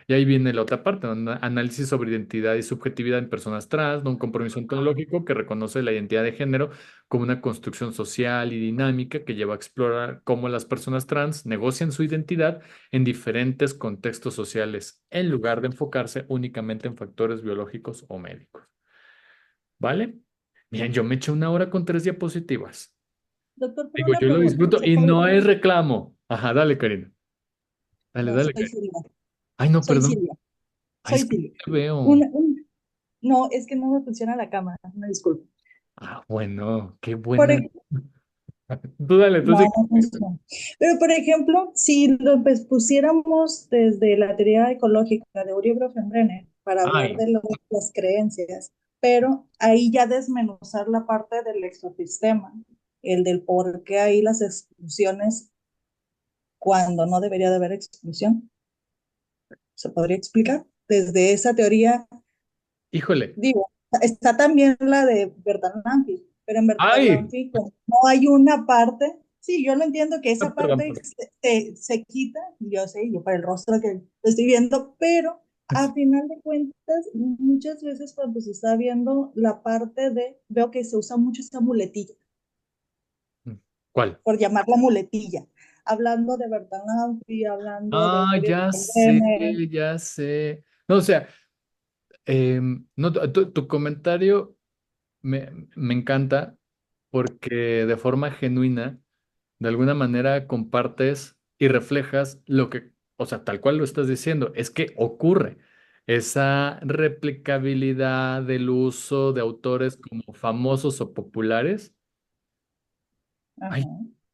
Y ahí viene la otra parte, ¿no? Análisis sobre identidad y subjetividad en personas trans, ¿no? Un compromiso ontológico que reconoce la identidad de género como una construcción social y dinámica que lleva a explorar cómo las personas trans negocian su identidad en diferentes contextos sociales, en lugar de enfocarse únicamente en factores biológicos o médicos. ¿Vale? Bien, yo me eché 1 hora con 3 diapositivas. Doctor, pero Digo, una yo lo pregunta. disfruto ¿Se y podría? no es reclamo. Ajá, dale, Karina. Dale, No, dale, soy Karina. Silvia. Ay, no, Soy perdón. Silvia. Ay, Soy es que no Silvia. te veo. No, es que no me funciona la cámara. Me disculpo. Ah, bueno, qué Por, buena. ej- Tú dale, tú sí. no, no funciona. Pero, por ejemplo, si lo pusiéramos desde la teoría ecológica de Uri Brenner para hablar Ay, de las creencias, pero ahí ya desmenuzar la parte del ecosistema, el del por qué hay las exclusiones cuando no debería de haber exclusión. ¿Se podría explicar? Desde esa teoría, híjole. digo, está también la de Bertalanffy, pero en Ay, Bertalanffy como no hay una parte, sí, yo lo entiendo que esa perdón, parte perdón. se quita, y yo sé, yo para el rostro que estoy viendo, pero a final de cuentas, muchas veces cuando se está viendo la parte de, veo que se usa mucho esa muletilla, ¿Cuál? por llamarla muletilla, hablando de Bertalanffy, hablando de Ah, Uri ya sé, Brenner. ya sé. No, o sea, no, tu comentario me encanta porque de forma genuina, de alguna manera compartes y reflejas lo que, o sea, tal cual lo estás diciendo, es que ocurre esa replicabilidad del uso de autores como famosos o populares. Ay,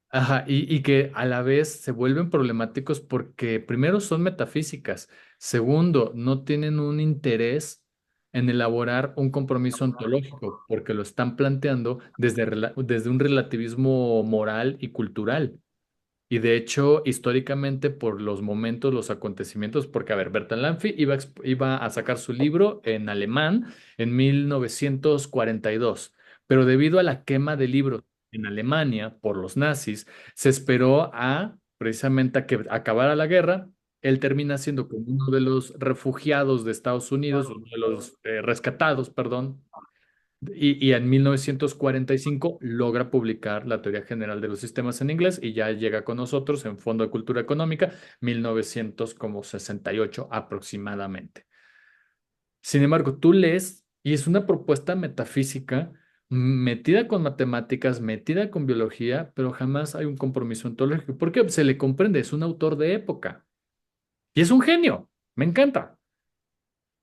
Ajá. ajá, y que a la vez se vuelven problemáticos porque primero son metafísicas, segundo, no tienen un interés en elaborar un compromiso ontológico, porque lo están planteando desde un relativismo moral y cultural. Y de hecho, históricamente, por los momentos, los acontecimientos, porque, a ver, Bertalan Lanfi iba a sacar su libro en alemán en 1942, pero debido a la quema de libros en Alemania por los nazis, se esperó precisamente a que acabara la guerra. Él termina siendo como uno de los refugiados de Estados Unidos, uno de los rescatados, perdón, y en 1945 logra publicar la Teoría General de los Sistemas en inglés y ya llega con nosotros en Fondo de Cultura Económica, 1968 aproximadamente. Sin embargo, tú lees y es una propuesta metafísica metida con matemáticas, metida con biología, pero jamás hay un compromiso ontológico. ¿Por qué? Se le comprende, es un autor de época y es un genio, me encanta.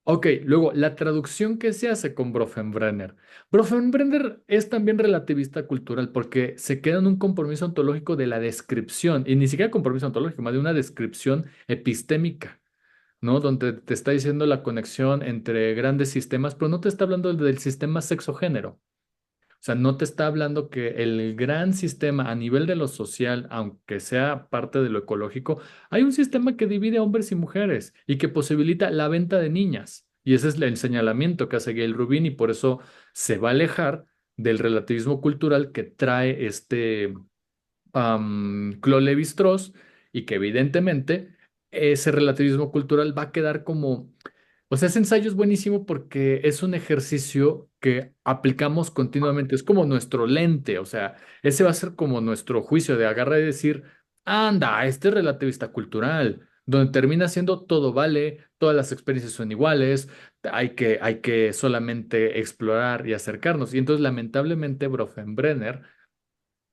Ok, luego la traducción que se hace con Bronfenbrenner. Bronfenbrenner es también relativista cultural porque se queda en un compromiso ontológico de la descripción, y ni siquiera compromiso ontológico, más de una descripción epistémica, ¿no? Donde te está diciendo la conexión entre grandes sistemas, pero no te está hablando del sistema sexo-género. O sea, no te está hablando que el gran sistema a nivel de lo social, aunque sea parte de lo ecológico, hay un sistema que divide a hombres y mujeres y que posibilita la venta de niñas. Y ese es el señalamiento que hace Gail Rubin y por eso se va a alejar del relativismo cultural que trae este Claude Lévi-Strauss y que evidentemente ese relativismo cultural va a quedar como, o sea, ese ensayo es buenísimo porque es un ejercicio que aplicamos continuamente, es como nuestro lente, o sea, ese va a ser como nuestro juicio de agarrar y decir, anda, este es relativista cultural, donde termina siendo todo vale, todas las experiencias son iguales, hay que solamente explorar y acercarnos. Y entonces, lamentablemente, Bronfenbrenner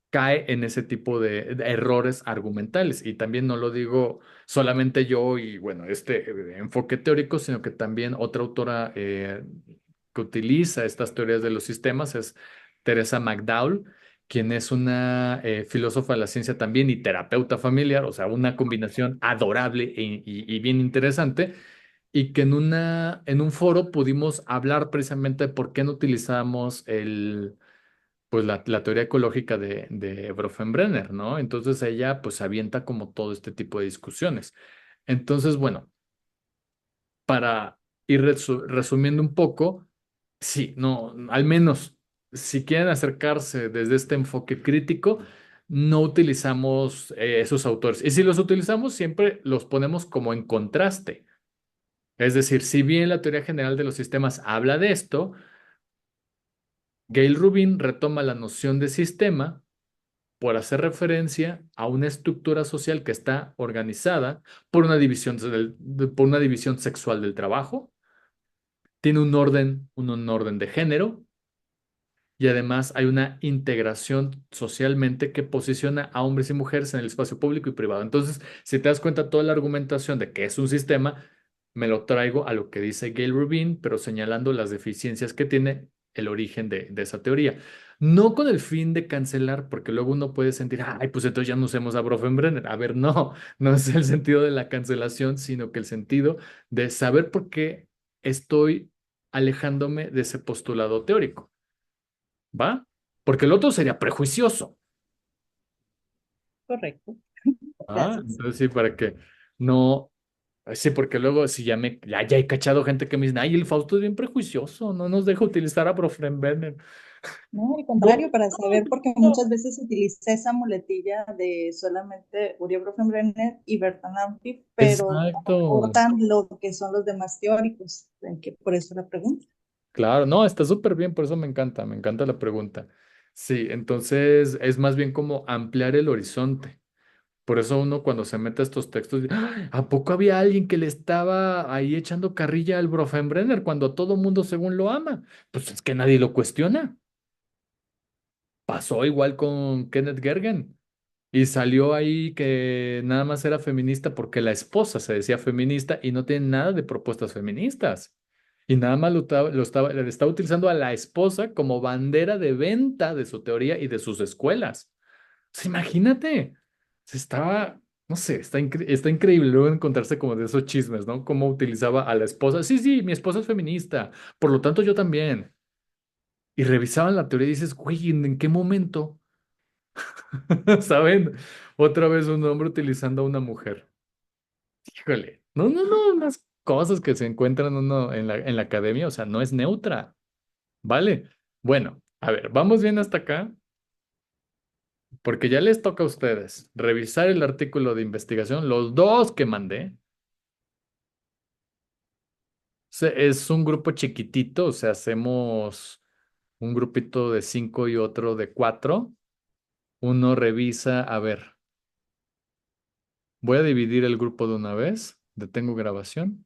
cae en ese tipo de errores argumentales. Y también no lo digo solamente yo y bueno, este enfoque teórico, sino que también otra autora que utiliza estas teorías de los sistemas es Teresa McDowell, quien es una filósofa de la ciencia también y terapeuta familiar, o sea, una combinación adorable y bien interesante. Y que en un foro pudimos hablar precisamente de por qué no utilizamos pues la teoría ecológica de Bronfenbrenner, ¿no? Entonces ella pues avienta como todo este tipo de discusiones. Entonces, bueno, para ir resumiendo un poco, sí, no, al menos si quieren acercarse desde este enfoque crítico, no utilizamos esos autores. Y si los utilizamos, siempre los ponemos como en contraste. Es decir, si bien la teoría general de los sistemas habla de esto, Gail Rubin retoma la noción de sistema por hacer referencia a una estructura social que está organizada por una división, por una división sexual del trabajo, tiene un orden de género y además hay una integración socialmente que posiciona a hombres y mujeres en el espacio público y privado. Entonces, si te das cuenta, toda la argumentación de que es un sistema, me lo traigo a lo que dice Gail Rubin, pero señalando las deficiencias que tiene el origen de esa teoría. No con el fin de cancelar, porque luego uno puede sentir, ay, pues entonces ya no usemos a Bronfenbrenner. A ver, no, no es el sentido de la cancelación, sino que el sentido de saber por qué estoy alejándome de ese postulado teórico. ¿Va? Porque el otro sería prejuicioso. Correcto. Ah, Gracias. entonces sí, para que no. Sí, porque luego si ya he cachado gente que me dice, ay, el Fausto es bien prejuicioso, no nos deja utilizar a Bronfenbrenner. No, al No, contrario, para saber, porque no. muchas veces se utiliza esa muletilla de solamente Uriel Brenner y Bertrand Ampi, pero Exacto. aportan lo que son los demás teóricos, en que por eso la pregunta. Claro, no, está súper bien, por eso me encanta la pregunta. Sí, entonces es más bien como ampliar el horizonte. Por eso uno cuando se mete a estos textos, "Ay, ¿a poco había alguien que le estaba ahí echando carrilla al Bronfenbrenner cuando todo mundo según lo ama? Pues es que nadie lo cuestiona. Pasó igual con Kenneth Gergen y salió ahí que nada más era feminista porque la esposa se decía feminista y no tiene nada de propuestas feministas. Y nada más le estaba utilizando a la esposa como bandera de venta de su teoría y de sus escuelas. O sea, imagínate, se estaba, no sé, está increíble luego encontrarse como de esos chismes, ¿no? Cómo utilizaba a la esposa. Sí, sí, mi esposa es feminista, por lo tanto yo también. Y revisaban la teoría y dices, güey, ¿en qué momento? ¿Saben? Otra vez un hombre utilizando a una mujer. Híjole, no, no, no, unas cosas que se encuentran uno en la academia, o sea, no es neutra, ¿vale? Bueno, a ver, vamos bien hasta acá. Porque ya les toca a ustedes revisar el artículo de investigación, los dos que mandé. Es un grupo chiquitito, o sea, hacemos un grupito de 5 y otro de 4. Uno revisa, a ver, voy a dividir el grupo de una vez, detengo grabación.